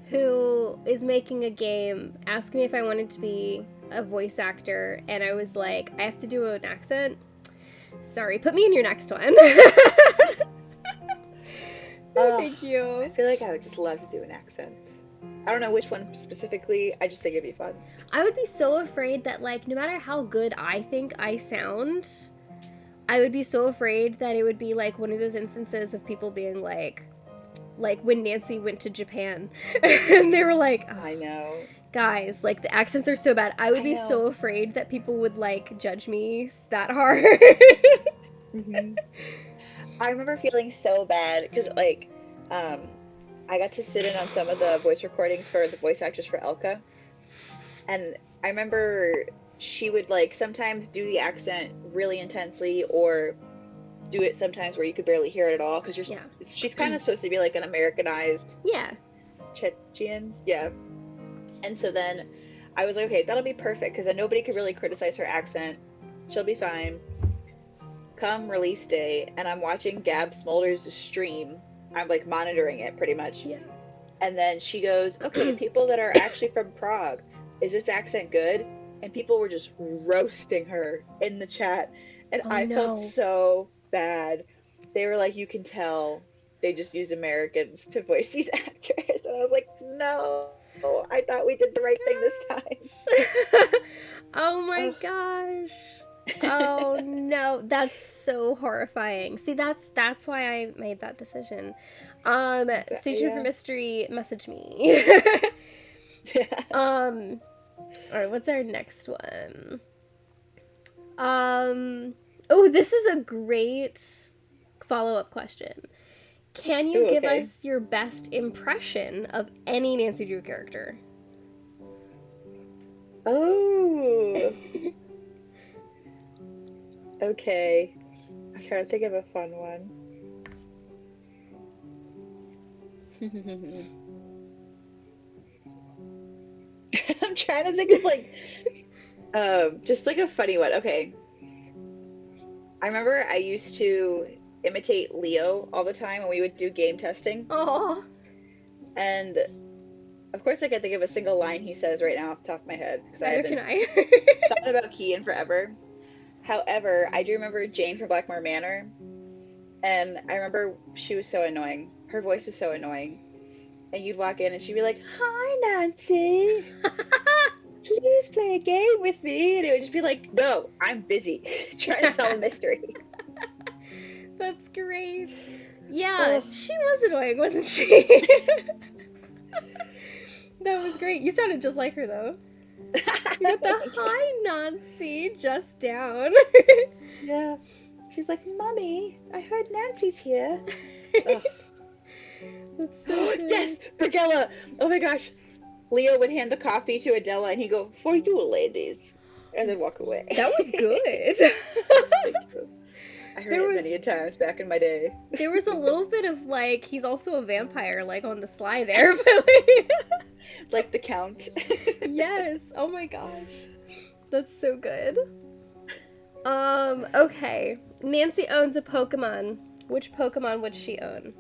who is making a game ask me if I wanted to be a voice actor, and I was like, I have to do an accent. Sorry, put me in your next one. Thank you. I feel like I would just love to do an accent. I don't know which one specifically, I just think it'd be fun. I would be so afraid that, like, no matter how good I think I sound, I would be so afraid that it would be like one of those instances of people being like when Nancy went to Japan and they were like, oh, I know. Guys, like, the accents are so bad. I would be so afraid that people would, like, judge me that hard. Mm-hmm. I remember feeling so bad because, like, I got to sit in on some of the voice recordings for the voice actress for Elka, and I remember she would, like, sometimes do the accent really intensely, or do it sometimes where you could barely hear it at all, because she's kind of supposed to be like an Americanized Chechen. Yeah. And so then I was like, okay, that'll be perfect, because then nobody could really criticize her accent. She'll be fine. Come release day, and I'm watching Gab Smolder's stream. I'm, like, monitoring it pretty much. Yeah. And then she goes, okay, people that are actually from Prague, is this accent good? And people were just roasting her in the chat. And I felt so bad. They were like, you can tell they just used Americans to voice these actors. And I was like, no, I thought we did the right thing this time. Oh my gosh. Oh no, that's so horrifying. See, that's why I made that decision. Stay tuned for mystery. Message me. All right, what's our next one? Oh, this is a great follow-up question. Can you give us your best impression of any Nancy Drew character? Oh. Okay. I'm trying to think of a fun one. I'm trying to think of like just like a funny one. Okay. I remember I used to imitate Leo all the time when we would do game testing. Oh. And of course I can't think of a single line he says right now off the top of my head. Neither can I. Thought about Key in forever. However, I do remember Jane from Blackmore Manor. And I remember she was so annoying. Her voice is so annoying. And you'd walk in and she'd be like, "Hi, Nancy. Please play a game with me." And it would just be like, "No, I'm busy trying to solve a mystery." That's great. Yeah, she was annoying, wasn't she? That was great. You sounded just like her, though. You got the "Hi, Nancy" just down. Yeah. She's like, "Mommy, I heard Nancy's here." That's so good. Yes, Brigella. Oh my gosh. Leo would hand the coffee to Adela and he'd go, "For you, ladies," and then walk away. That was good. I heard it many times back in my day. There was a little bit of like, he's also a vampire, like on the sly there, but like the Count. Yes. Oh my gosh. That's so good. Okay. Nancy owns a Pokemon. Which Pokemon would she own?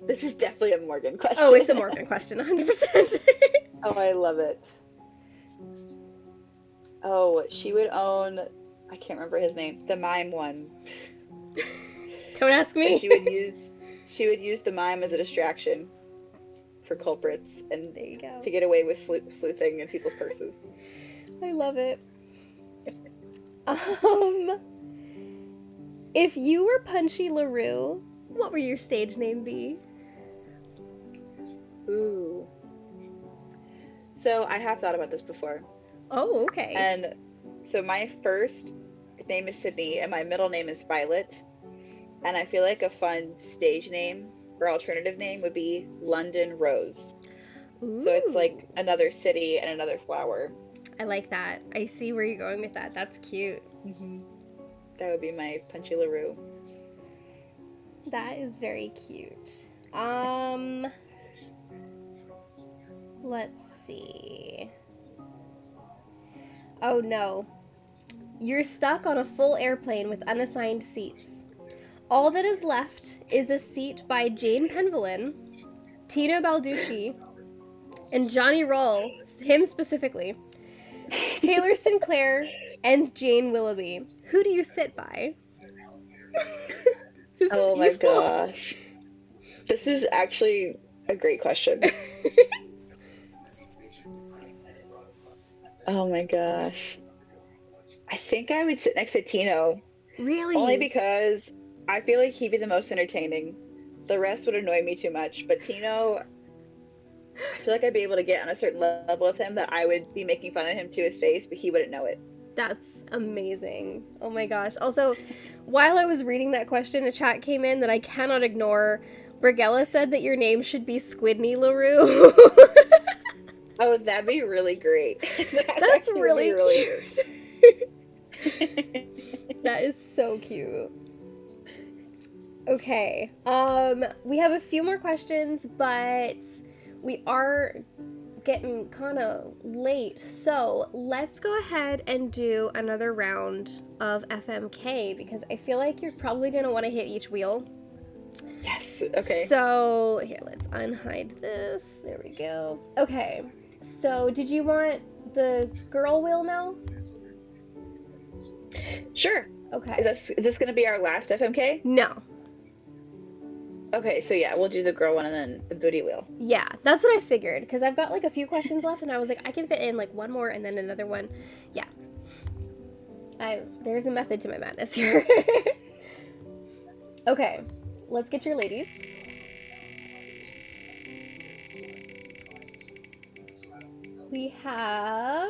This is definitely a Morgan question. Oh, it's a Morgan question, 100%. Oh, I love it. Oh, she would own, I can't remember his name, the mime one. Don't ask me. And she would use the mime as a distraction for culprits and there you go. To get away with sleuthing in people's purses. I love it. If you were Punchy LaRue, what would your stage name be? Ooh. So I have thought about this before. Oh, okay. And so my first name is Sydney and my middle name is Violet. And I feel like a fun stage name or alternative name would be London Rose. Ooh. So it's like another city and another flower. I like that. I see where you're going with that. That's cute. Mm-hmm. That would be my Punchy LaRue. That is very cute. Let's see. Oh no. You're stuck on a full airplane with unassigned seats. All that is left is a seat by Jane Penvillin, Tina Balducci, and Johnny Roll, him specifically, Taylor Sinclair, and Jane Willoughby. Who do you sit by? Oh my gosh. This is actually a great question. Oh my gosh. I think I would sit next to Tino. Really? Only because I feel like he'd be the most entertaining. The rest would annoy me too much. But Tino, I feel like I'd be able to get on a certain level of him that I would be making fun of him to his face, but he wouldn't know it. That's amazing. Oh my gosh. Also, while I was reading that question, a chat came in that I cannot ignore. Brigella said that your name should be Squidney LaRue. Oh, that'd be really great. That's really cute. That is so cute. Okay. We have a few more questions, but we are getting kind of late, so let's go ahead and do another round of FMK because I feel like you're probably going to want to hit each wheel. Yes, okay. So, here, let's unhide this. There we go. Okay, so did you want the girl wheel now? Sure. Okay. Is this going to be our last FMK? No. Okay, so yeah, we'll do the girl one and then the booty wheel. Yeah, that's what I figured, because I've got like a few questions left, and I was like, I can fit in like one more and then another one. Yeah. There's a method to my madness here. Okay, let's get your ladies. We have...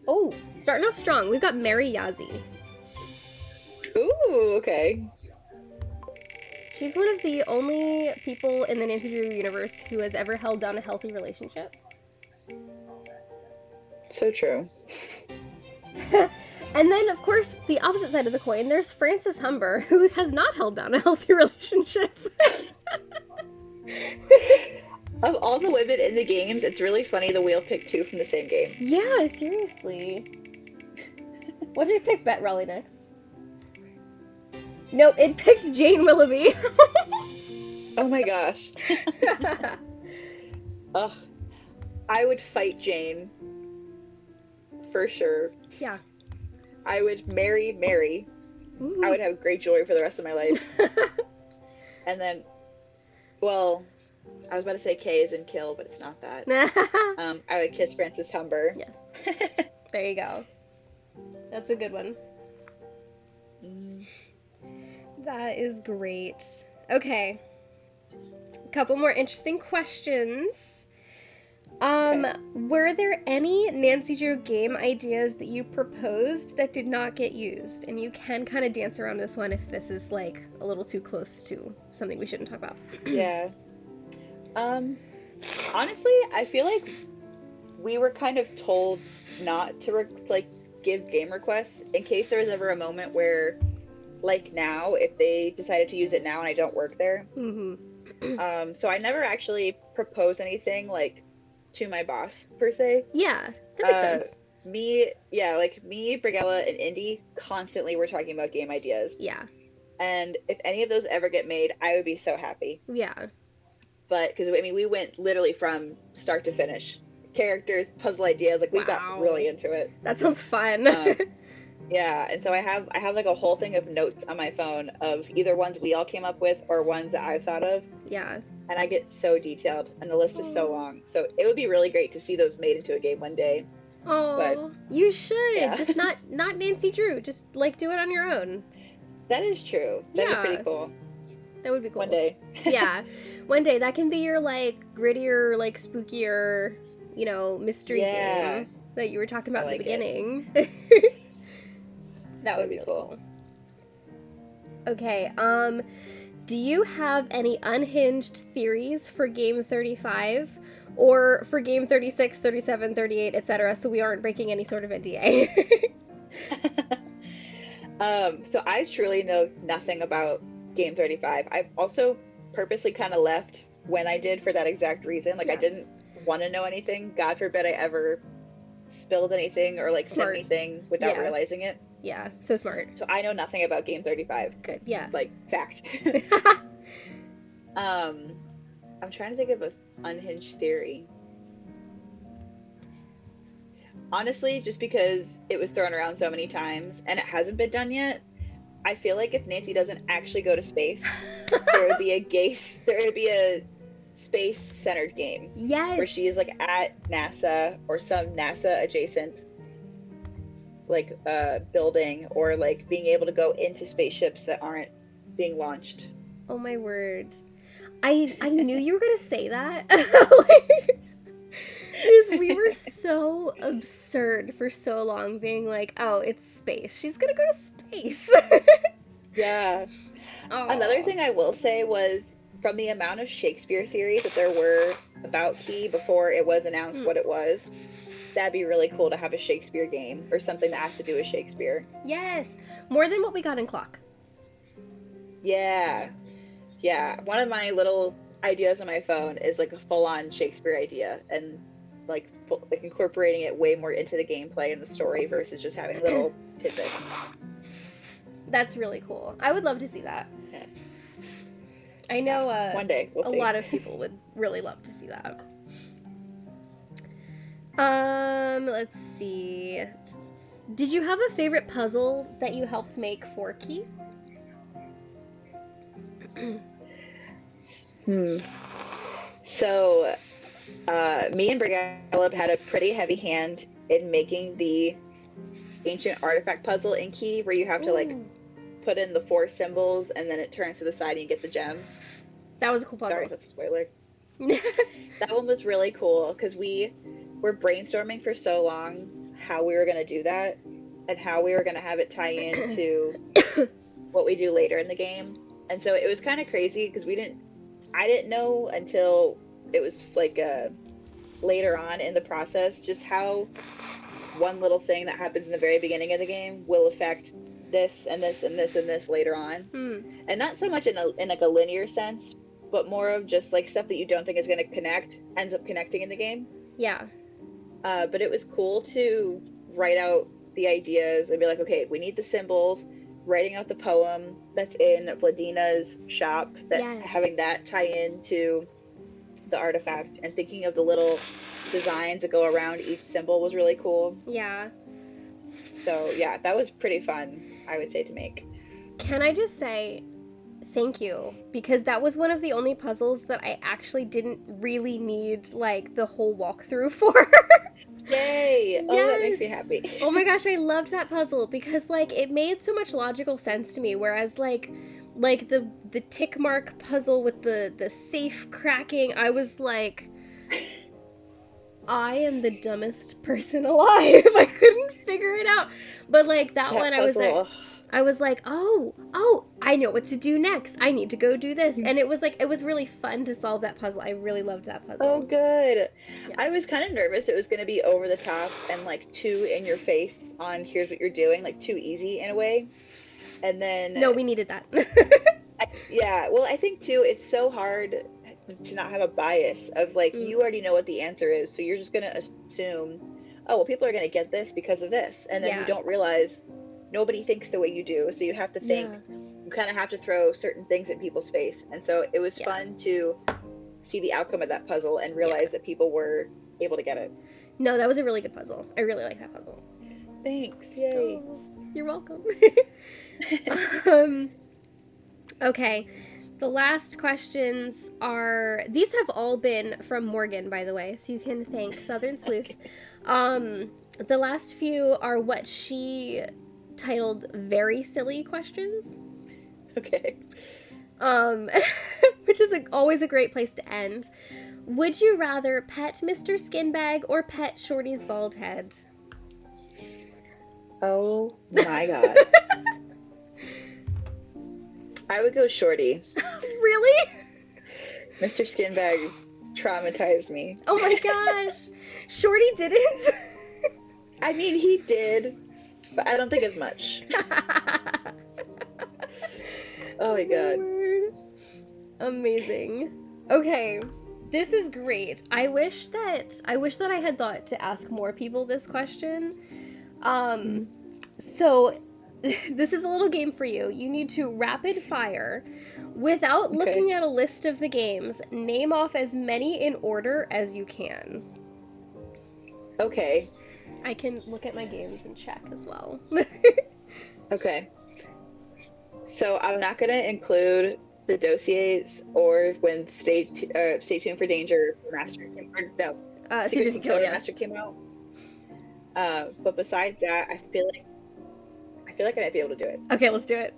Oh, starting off strong. We've got Mary Yazzie. Ooh, okay. She's one of the only people in the Nancy Drew universe who has ever held down a healthy relationship. So true. And then, of course, the opposite side of the coin, there's Frances Humber, who has not held down a healthy relationship. Of all the women in the games, it's really funny the wheel picked two from the same game. Yeah, seriously. What did it pick, Bet Raleigh, next? Nope, it picked Jane Willoughby. Oh my gosh. Ugh. I would fight Jane. For sure. Yeah. I would marry Mary. Ooh. I would have great joy for the rest of my life. And then, well, I was about to say K as in kill, but it's not that. I would kiss Frances Humber. Yes. There you go. That's a good one. That is great. Okay. A couple more interesting questions. Okay. Were there any Nancy Drew game ideas that you proposed that did not get used? And you can kind of dance around this one if this is like a little too close to something we shouldn't talk about. Yeah. Honestly, I feel like we were kind of told not to give game requests in case there was ever a moment where, like now, if they decided to use it now and I don't work there. Mm-hmm. So I never actually proposed anything like to my boss per se. Yeah, that makes sense. Me, Brigella, and Indy constantly were talking about game ideas. Yeah. And if any of those ever get made, I would be so happy. Yeah. But, because, I mean, we went literally from start to finish. Characters, puzzle ideas, like, we got really into it. That sounds fun. Yeah, and so I have like a whole thing of notes on my phone of either ones we all came up with or ones that I've thought of. Yeah. And I get so detailed, and the list is so long. So it would be really great to see those made into a game one day. Oh, you should. Yeah. Just not Nancy Drew. Just, like, do it on your own. That is true. That'd be pretty cool. That would be cool. One day. Yeah. One day. That can be your, like, grittier, like, spookier, you know, mystery game that you were talking about in the beginning. That would be really cool. Okay, do you have any unhinged theories for game 35 or for game 36, 37, 38, etc., so we aren't breaking any sort of NDA? So I truly know nothing about game 35. I've also purposely kind of left when I did for that exact reason. Like, I didn't want to know anything. God forbid I ever spilled anything or, like, said anything without realizing it. Yeah, so smart. So I know nothing about game 35. Good, yeah. Like, fact. I'm trying to think of an unhinged theory. Honestly, just because it was thrown around so many times and it hasn't been done yet, I feel like if Nancy doesn't actually go to space, there would be a space-centered game. Yes. Where she is, like, at NASA or some NASA adjacent, like, building, or, like, being able to go into spaceships that aren't being launched. Oh my word. I knew you were gonna say that. Because we were so absurd for so long, being like, oh, it's space. She's gonna go to space. Yeah. Aww. Another thing I will say was, from the amount of Shakespeare theories that there were about Key before it was announced what it was, that'd be really cool to have a Shakespeare game or something that has to do with Shakespeare. Yes. More than what we got in Clock. Yeah. Yeah. One of my little ideas on my phone is like a full-on Shakespeare idea, and like incorporating it way more into the gameplay and the story versus just having little tidbits. That's really cool. I would love to see that. Yeah. I know one day we'll see. A lot of people would really love to see that. Let's see. Did you have a favorite puzzle that you helped make for Key? So, me and Brigella had a pretty heavy hand in making the ancient artifact puzzle in Key where you have to like Ooh. put in the 4 symbols and then it turns to the side and you get the gems. That was a cool puzzle. Sorry, that's a spoiler. That one was really cool because we were brainstorming for so long how we were going to do that and how we were going to have it tie into what we do later in the game. And so it was kind of crazy because I didn't know until it was like later on in the process just how one little thing that happens in the very beginning of the game will affect this and this and this and this later on. And not so much in like a linear sense, but more of just like stuff that you don't think is going to connect ends up connecting in the game. Yeah. But it was cool to write out the ideas and be like, okay, we need the symbols, writing out the poem that's in Vladina's shop, that having that tie into the artifact, and thinking of the little designs that go around each symbol was really cool. Yeah. So yeah, that was pretty fun, I would say, to make. Can I just say thank you, because that was one of the only puzzles that I actually didn't really need like the whole walkthrough for. Yay! Yes. Oh, that makes me happy. Oh my gosh, I loved that puzzle because like it made so much logical sense to me, whereas like the tick mark puzzle with the safe cracking, I was like, I am the dumbest person alive. I couldn't figure it out. But like that one, I was like, oh, I know what to do next. I need to go do this. And it was really fun to solve that puzzle. I really loved that puzzle. Oh, good. Yeah. I was kind of nervous it was going to be over the top and like too in your face on here's what you're doing, like too easy in a way. And then... No, we needed that. Yeah, well, I think too, it's so hard to not have a bias of like, you already know what the answer is, so you're just going to assume, oh, well, people are going to get this because of this. And then you don't realize nobody thinks the way you do, so you have to think, you kind of have to throw certain things in people's face. And so it was fun to see the outcome of that puzzle and realize that people were able to get it. No, that was a really good puzzle. I really like that puzzle. Thanks, yay. Oh, you're welcome. Okay, the last questions are, these have all been from Morgan, by the way, so you can thank Southern Sleuth. The last few are what she titled very silly questions. Okay. Which is always a great place to end. Would you rather pet Mr. Skinbag or pet Shorty's bald head? Oh my god. I would go Shorty. Really? Mr. Skinbag traumatized me. Oh my gosh. Shorty didn't? I mean, he did, but I don't think as much. Oh my god. Word. Amazing. Okay. This is great. I wish that I had thought to ask more people this question. So this is a little game for you. You need to rapid fire, without looking at a list of the games, name off as many in order as you can. Okay. I can look at my games and check as well. Okay. So I'm not going to include the dossiers or when Stay Tuned for Danger Remastered came out. Secrets and Kill, Remastered came out. But besides that, I feel like I might be able to do it. Okay, let's do it.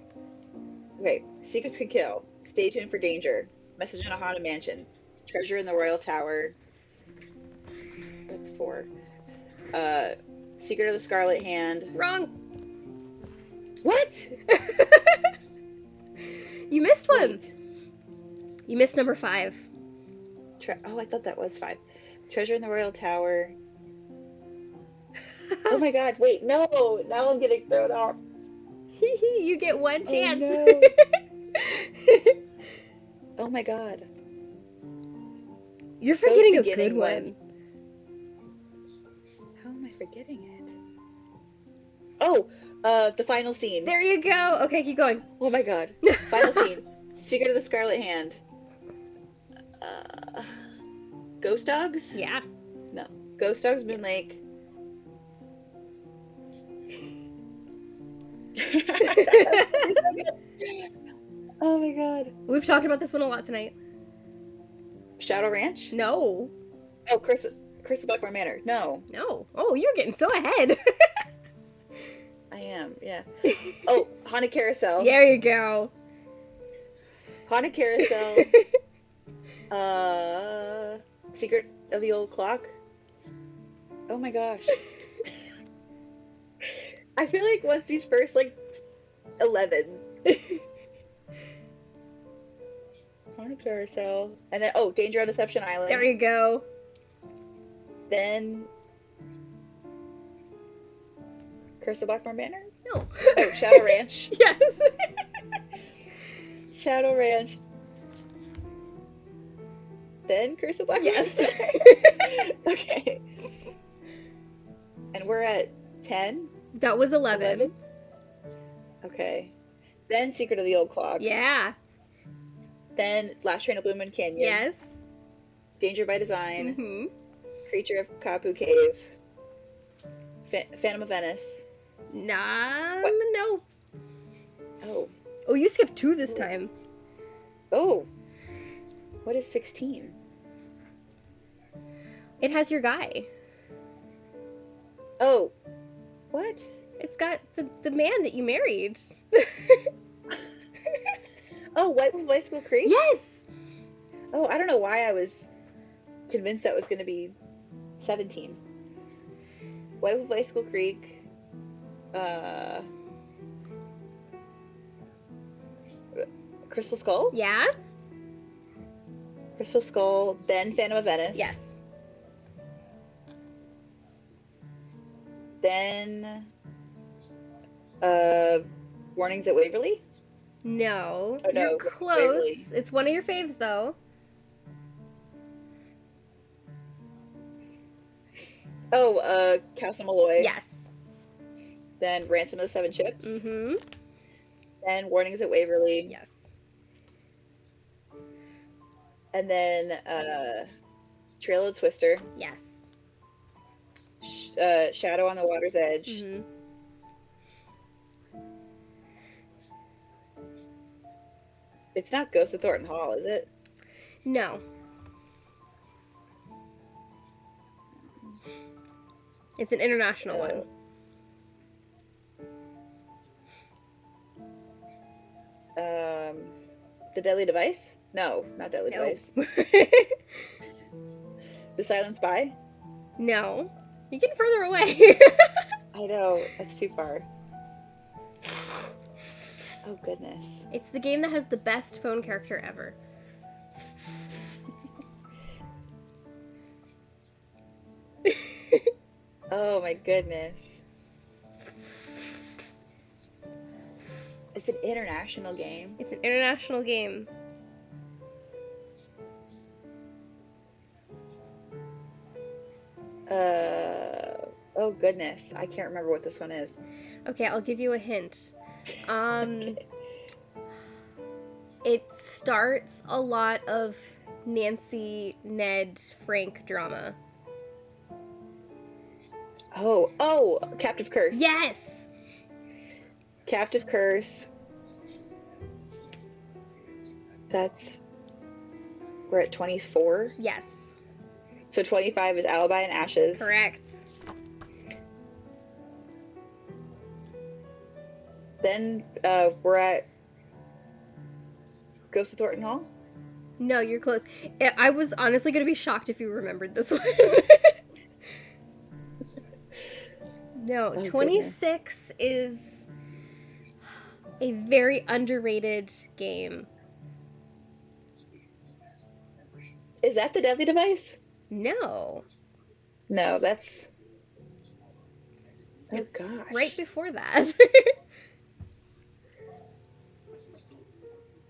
Okay, Secrets Can Kill, Stay Tuned for Danger, Message in a Haunted Mansion, Treasure in the Royal Tower. That's 4. Secret of the Scarlet Hand. Wrong. What? You missed one. You missed number 5. I thought that was 5. Treasure in the Royal Tower. Oh my god, wait, no! Now I'm getting thrown off. You get one chance. Oh, no. Oh my god. You're forgetting a good one. How am I forgetting it? Oh, the final scene. There you go. Okay, keep going. Oh my god. Final scene. Secret of the Scarlet Hand. Ghost Dogs? Yeah. No. Ghost Dogs, Moon Lake. Oh my god. We've talked about this one a lot tonight. Shadow Ranch? No. Oh, Curse of Blackmore Manor. No. No. Oh, you're getting so ahead. am, yeah. Oh, Haunted Carousel. There you go. Haunted Carousel. Secret of the Old Clock. Oh my gosh. I feel like once these first, like, 11. Haunted Carousel. And then, oh, Danger on Deception Island. There you go. Then Curse of Blackthorn Banner? No. Oh, Shadow Ranch. Yes. Shadow Ranch. Then Curse of Blackthorn Yes. Banner? Okay. And we're at 10? That was 11. Okay. Then Secret of the Old Clock. Yeah. Then Last Train to Blue Moon Canyon. Yes. Danger by Design. Mm-hmm. Creature of Kapu Cave. Phantom of Venice. What? No. Oh. Oh, you skipped 2 this time. Oh. What is 16? It has your guy. Oh. What? It's got the man that you married. Oh, White Wolf Bicycle Creek? Yes. Oh, I don't know why I was convinced that was going to be 17. White Wolf Bicycle Creek. Crystal Skull? Yeah. Crystal Skull, then Phantom of Venice. Yes. Then Warnings at Waverly? No. Oh, no, You're Waverly. close. It's one of your faves, though. Oh, Castle Malloy. Yes. Then Ransom of the Seven Ships. Mm-hmm. Then Warnings at Waverly. Yes. And then Trail of the Twister. Yes. Shadow on the Water's Edge. Mm-hmm. It's not Ghost of Thornton Hall, is it? No. It's an international one. The Deadly Device? No, not Deadly Device. The Silent Spy? No. You're getting further away. I know, that's too far. Oh, goodness. It's the game that has the best phone character ever. Oh, my goodness. It's an international game. It's an international game. Oh, goodness. I can't remember what this one is. Okay, I'll give you a hint. Okay. It starts a lot of Nancy, Ned, Frank drama. Oh, Captive Curse. Yes! Captive Curse. We're at 24. Yes. So 25 is Alibi and Ashes. Correct. Then we're at Ghost of Thornton Hall. No, you're close. I was honestly going to be shocked if you remembered this one. No, Oh, 26 is a very underrated game. Is that the Deadly Device? No. No, that's... Oh, It's gosh. right before that.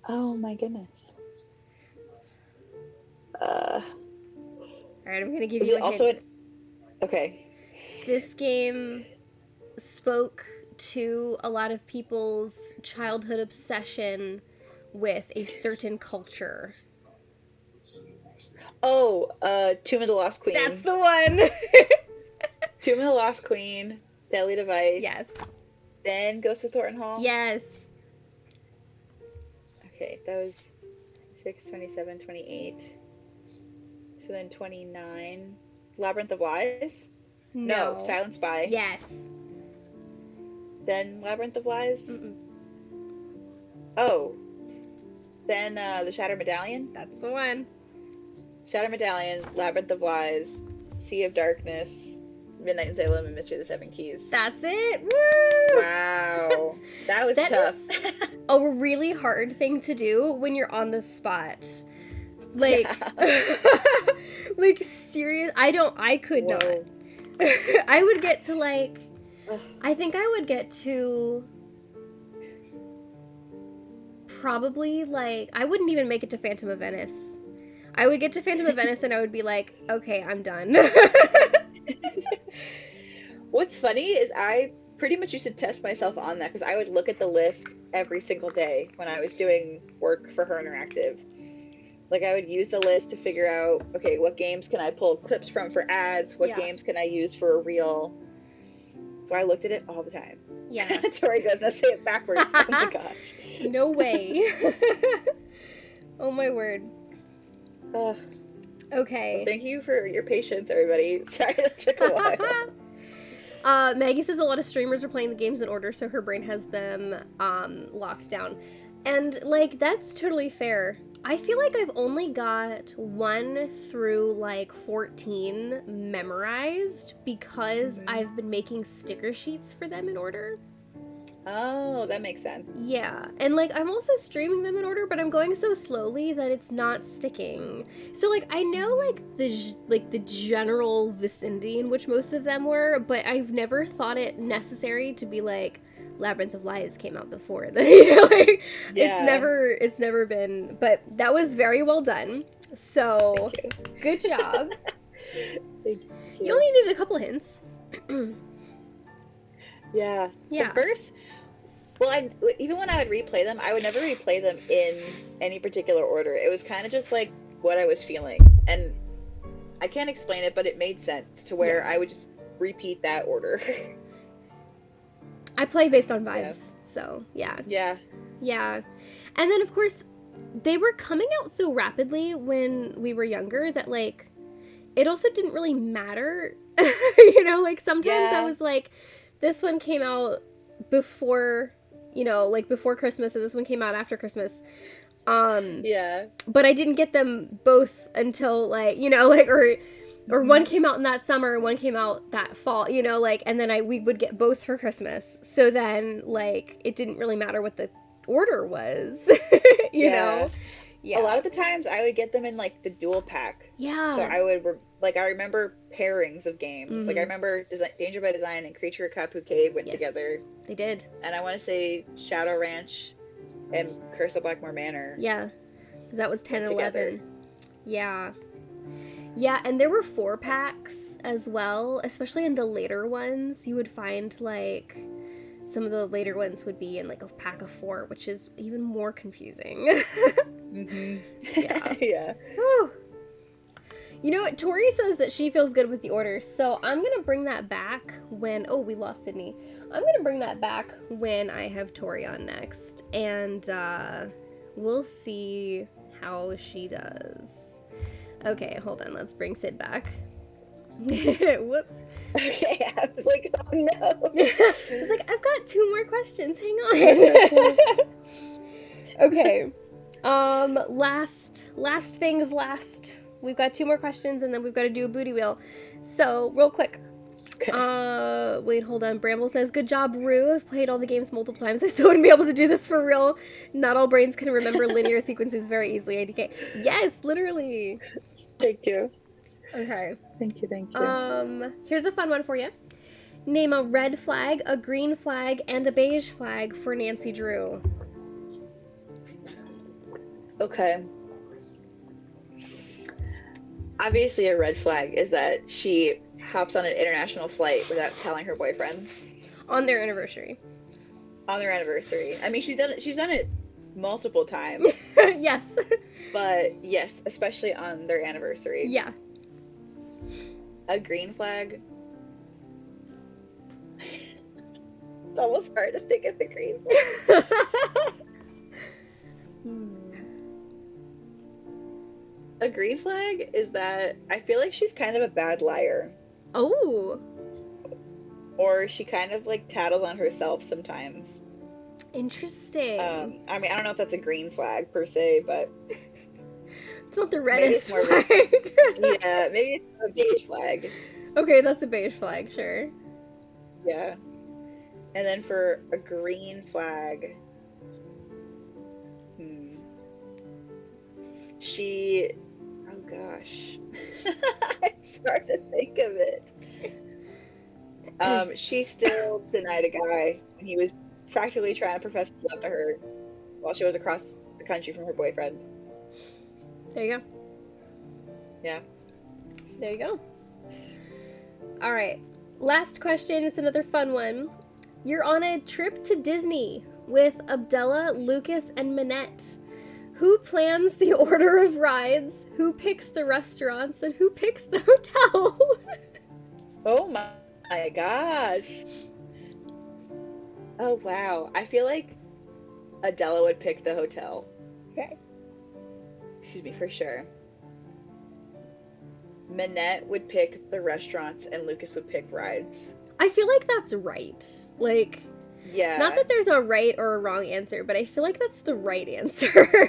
Oh, my goodness. Alright, I'm going to give Is you it a also hint. Okay. This game spoke to a lot of people's childhood obsession with a certain culture. Oh, Tomb of the Lost Queen. That's the one! Tomb of the Lost Queen, Deadly Device. Yes. Then Ghost of Thornton Hall. Yes. Okay, that was 6, 27, 28. So then 29. Labyrinth of Lies? No, Silent Spy. Yes. Then Labyrinth of Lies? Mm-mm. Oh. Then the Shattered Medallion? That's the one. Shattered Medallion, Labyrinth of Lies, Sea of Darkness, Midnight in Salem, and Mystery of the Seven Keys. That's it. Woo! Wow. That was That tough. is a really hard thing to do when you're on the spot. Like, Yeah. like, serious. I could not. I would get to, like, I think I would get to probably, like, I wouldn't even make it to Phantom of Venice. I would get to Phantom of Venice and I would be like, okay, I'm done. What's funny is I pretty much used to test myself on that because I would look at the list every single day when I was doing work for HeR Interactive. Like, I would use the list to figure out, okay, what games can I pull clips from for ads? What games can I use for a reel? So I looked at it all the time. Yeah. Tori goes, now say it backwards. Oh my gosh. No way. Oh my word. Okay. Well, thank you for your patience, everybody. Sorry that took a while. Maggie says a lot of streamers are playing the games in order, so her brain has them locked down. And, like, that's totally fair. I feel like I've only got 1 through, like, 14 memorized because I've been making sticker sheets for them in order. Oh, that makes sense. Yeah, and, like, I'm also streaming them in order, but I'm going so slowly that it's not sticking. So, like, I know, like, the general vicinity in which most of them were, but I've never thought it necessary to be, like, Labyrinth of Lies came out before. You know, like, it's never been, but that was very well done. So, good job. Thank you. You only needed a couple hints. Yeah. Yeah. The first, well, even when I would replay them, I would never replay them in any particular order. It was kind of just like what I was feeling. And I can't explain it, but it made sense to where I would just repeat that order. I play based on vibes, so yeah. Yeah. Yeah. And then, of course, they were coming out so rapidly when we were younger that, like, it also didn't really matter. You know, like, sometimes I was like, this one came out before, you know, like, before Christmas, and this one came out after Christmas. Yeah. But I didn't get them both until, like, you know, like, or one came out in that summer, one came out that fall, you know, like, and then we would get both for Christmas. So then, like, it didn't really matter what the order was, you know? Yeah. A lot of the times I would get them in, like, the dual pack. Yeah. So I would, like, I remember pairings of games. Like, I remember Danger by Design and Creature of Kapu Cave went together. They did. And I want to say Shadow Ranch and Curse of Blackmore Manor. Yeah. That was 10 and 11. Yeah. Yeah, and there were 4-packs as well, especially in the later ones. You would find, like, some of the later ones would be in, like, a pack of 4, which is even more confusing. Yeah. Yeah. Whew. You know what? Tori says that she feels good with the order, so I'm going to bring that back when... Oh, we lost Sydney. I'm going to bring that back when I have Tori on next, and we'll see how she does. Okay, hold on. Let's bring Sid back. Whoops. Okay, I was like, oh no. I was like, I've got 2 more questions. Hang on. Okay. Last things last. We've got 2 more questions, and then we've got to do a booty wheel. So, real quick. Wait, hold on. Bramble says, good job, Rue. I've played all the games multiple times. I still wouldn't be able to do this for real. Not all brains can remember linear sequences very easily, IDK. Yes, literally. Thank you. Okay. Thank you. Here's a fun one for you. Name a red flag, a green flag, and a beige flag for Nancy Drew. Okay. Obviously, a red flag is that she hops on an international flight without telling her boyfriend. On their anniversary. On their anniversary. I mean, she's done it multiple times. Yes. But yes, especially on their anniversary. Yeah. A green flag. It's almost hard to think of the green flag. A green flag is that I feel like she's kind of a bad liar. Oh. or she kind of like tattles on herself sometimes. Interesting. I mean, I don't know if that's a green flag per se, but it's not the maybe it's reddest more flag. yeah, maybe it's a beige flag. Okay, that's a beige flag, sure. Yeah. And then for a green flag, oh gosh, it's hard to think of it. She still denied a guy when he was practically trying to profess love to her while she was across the country from her boyfriend. There you go. Yeah. There you go. All right. Last question. It's another fun one. You're on a trip to Disney with Abdullah, Lucas, and Minette. Who plans the order of rides? Who picks the restaurants? And who picks the hotel? Oh my gosh. Oh wow. I feel like Adela would pick the hotel. Okay. Excuse me, for sure. Minette would pick the restaurants and Lucas would pick rides. I feel like that's right. Like, yeah. Not that there's a right or a wrong answer, but I feel like that's the right answer.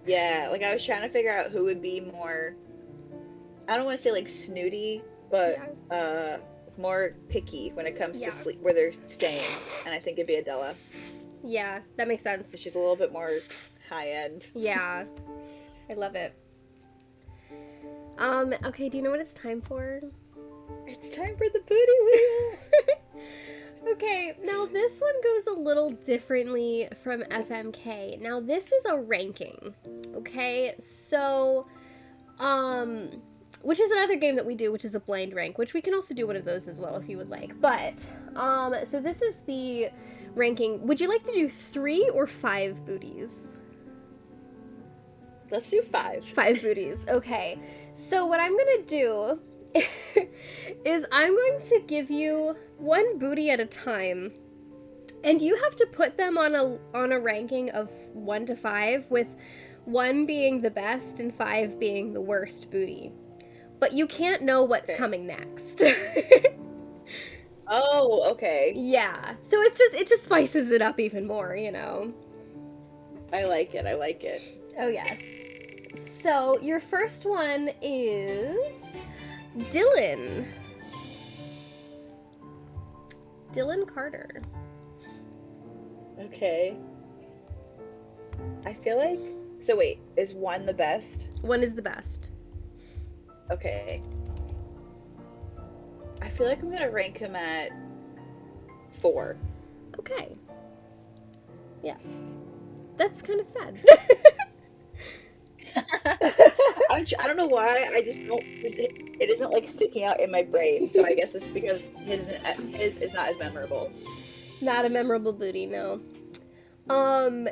Yeah, like I was trying to figure out who would be more, I don't want to say like snooty, but more picky when it comes to sleep, where they're staying. And I think it'd be Adela. Yeah, that makes sense. She's a little bit more high end. Yeah, I love it. Okay, do you know what it's time for? It's time for the booty wheel! Okay, now this one goes a little differently from FMK. Now this is a ranking, okay? So, which is another game that we do, which is a blind rank, which we can also do one of those as well if you would like. But, so this is the ranking. Would you like to do 3 or 5 booties? Let's do 5. 5 booties, okay. So what I'm gonna do is I'm going to give you 1 booty at a time, and you have to put them on a ranking of 1 to 5, with 1 being the best and 5 being the worst booty. But you can't know what's coming next. Oh, okay. Yeah. So it just spices it up even more, you know. I like it. Oh yes. So your first one is Dylan. Dylan Carter. Okay. I feel like, so wait, is 1 the best? 1 is the best. Okay. I feel like I'm gonna rank him at 4. Okay. Yeah. That's kind of sad. I don't know why, I just don't, it isn't like sticking out in my brain, so I guess it's because his is not as memorable. Not a memorable booty, no.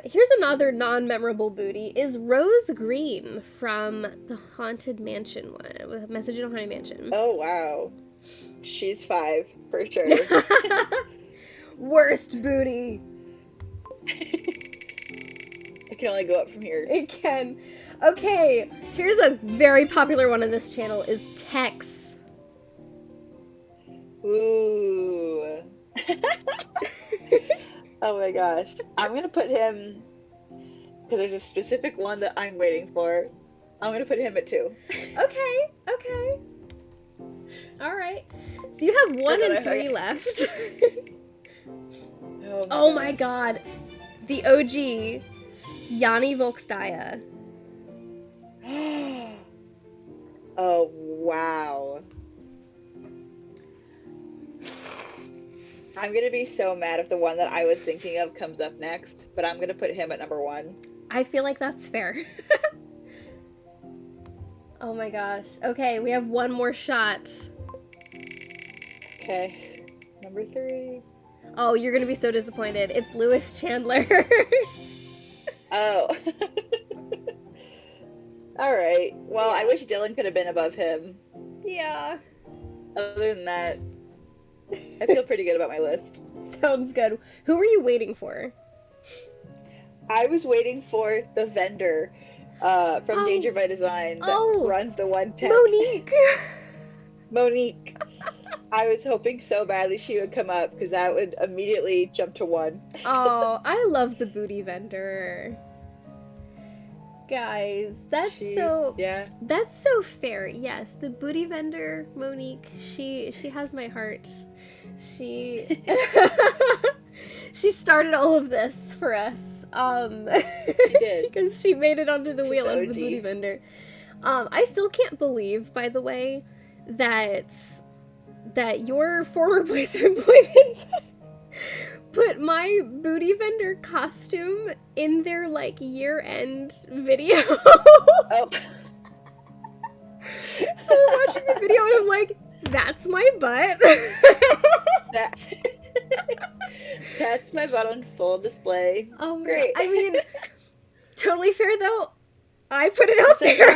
Here's another non-memorable booty, is Rose Green from the Haunted Mansion one, with Message in a Haunted Mansion. Oh, wow. She's 5, for sure. Worst booty. It can only go up from here. It can. Okay, here's a very popular one on this channel, is Tex. Ooh. Oh my gosh. I'm gonna put him, because there's a specific one that I'm waiting for. I'm gonna put him at 2. Okay. Alright. So you have 1 and 3 left. Oh my god. The OG, Yanni Volkstaya. Oh, wow. I'm gonna be so mad if the one that I was thinking of comes up next, but I'm gonna put him at number 1. I feel like that's fair. Oh my gosh. Okay, we have 1 more shot. Okay, number 3. Oh, you're gonna be so disappointed. It's Lewis Chandler. Oh. Alright. Well, I wish Dylan could have been above him. Yeah. Other than that, I feel pretty good about my list. Sounds good. Who were you waiting for? I was waiting for the vendor from Danger by Design that runs the 110. Monique! Monique. I was hoping so badly she would come up because that would immediately jump to 1. Oh, I love the booty vendor. Guys, that's so fair. Yes, the booty vendor, Monique, she has my heart. She she started all of this for us. She did. Because she made it onto the wheel as the booty vendor. I still can't believe, by the way, that your former place of employment put my booty vendor costume in their, like, year-end video. Oh. So I'm watching the video and I'm like, that's my butt. That's my butt on full display. Oh, great. I mean, totally fair, though. I put it out there.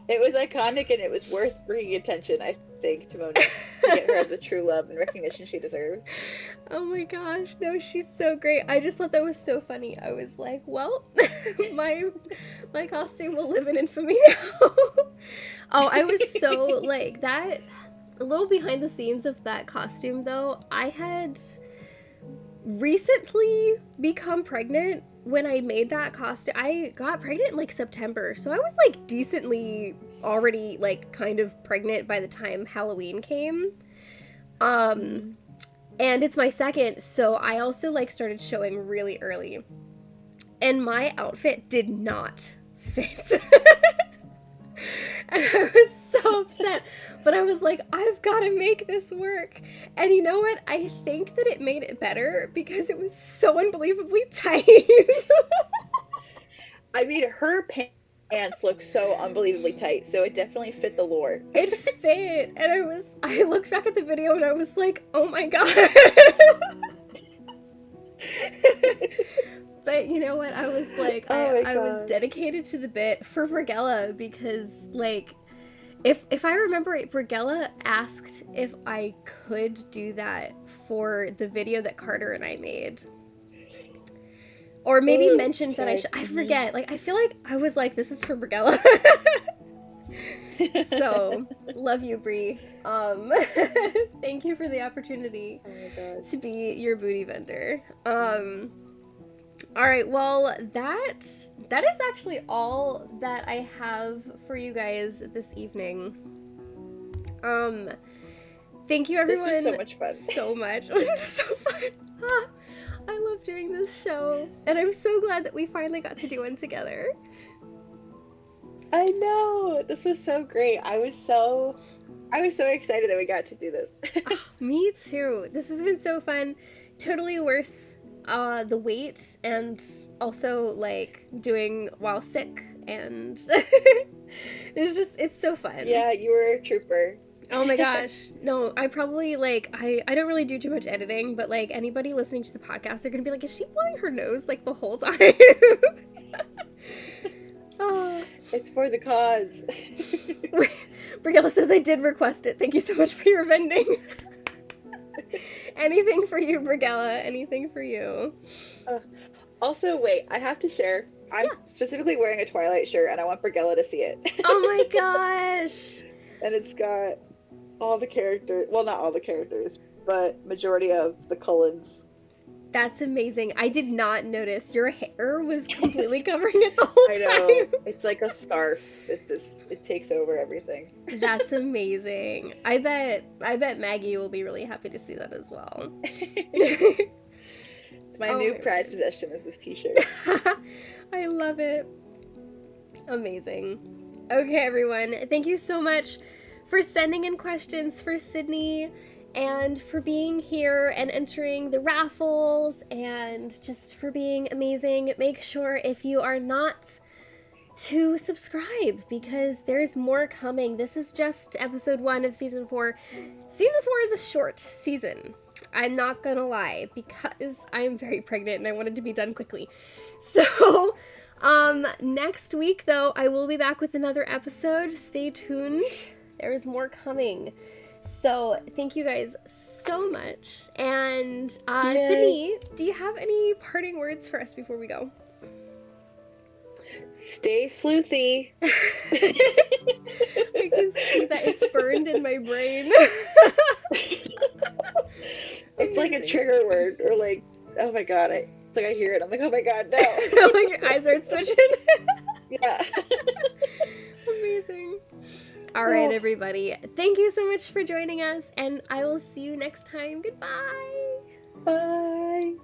It was iconic and it was worth bringing attention, I think, to Monique, to get her the true love and recognition she deserved. Oh my gosh, no, she's so great. I just thought that was so funny. I was like, well, my costume will live in infamy now. Oh, I was so, like, that, a little behind the scenes of that costume, though, I had recently become pregnant when I made that costume. I got pregnant in, like, September, so I was, like, decently already, like, kind of pregnant by the time Halloween came. And it's my second, so I also, like, started showing really early. And my outfit did not fit. And I was so upset. But I was like, I've got to make this work. And you know what? I think that it made it better because it was so unbelievably tight. I mean, her pants look so unbelievably tight, so it definitely fit the lore. It fit. And I looked back at the video and I was like, oh my god. But you know what? I was like, I was dedicated to the bit for Brigella because, like, if I remember right, Brigella asked if I could do that for the video that Carter and I made. Or maybe mentioned that I forget. Like, I feel like I was like, this is for Brigella. So, love you, Brie. Thank you for the opportunity to be your booty vendor. Alright, well, that is actually all that I have for you guys this evening. Thank you everyone this was so much fun. So much. It was so fun. I love doing this show, and I'm so glad that we finally got to do one together. I know, this was so great. I was so excited that we got to do this. Me too. This has been so fun. Totally worth the wait, and also, like, doing while sick, and it's so fun. Yeah, you were a trooper. Oh my gosh. No, I probably, like, I don't really do too much editing, but, like, anybody listening to the podcast, they're gonna be like, is she blowing her nose, like, the whole time? Oh. It's for the cause. Brigella says, I did request it. Thank you so much for your vending. Anything for you, Brigella. Anything for you. Also, wait, I have to share. I'm specifically wearing a Twilight shirt, and I want Brigella to see it. Oh my gosh. And it's got all the characters, well, not all the characters, but majority of the Cullens. That's amazing. I did not notice. Your hair was completely covering it the whole time. I know. It's like a scarf. It takes over everything. That's amazing. I bet Maggie will be really happy to see that as well. It's my new prized possession is this t-shirt. I love it. Amazing. Okay, everyone. Thank you so much for sending in questions for Sydney and for being here and entering the raffles and just for being amazing. Make sure if you are not to subscribe because there's more coming. This is just episode 1 of season 4. Season 4 is a short season. I'm not gonna lie because I'm very pregnant and I wanted to be done quickly. So, next week though, I will be back with another episode. Stay tuned. There is more coming. So, thank you guys so much. And, Sydney, do you have any parting words for us before we go? Stay sleuthy. We can see that it's burned in my brain. It's like a trigger word, or like, oh my god, it's like I hear it, I'm like, oh my god, no. Like your eyes are switching. Yeah. Amazing. All right, everybody. Thank you so much for joining us, and I will see you next time. Goodbye. Bye.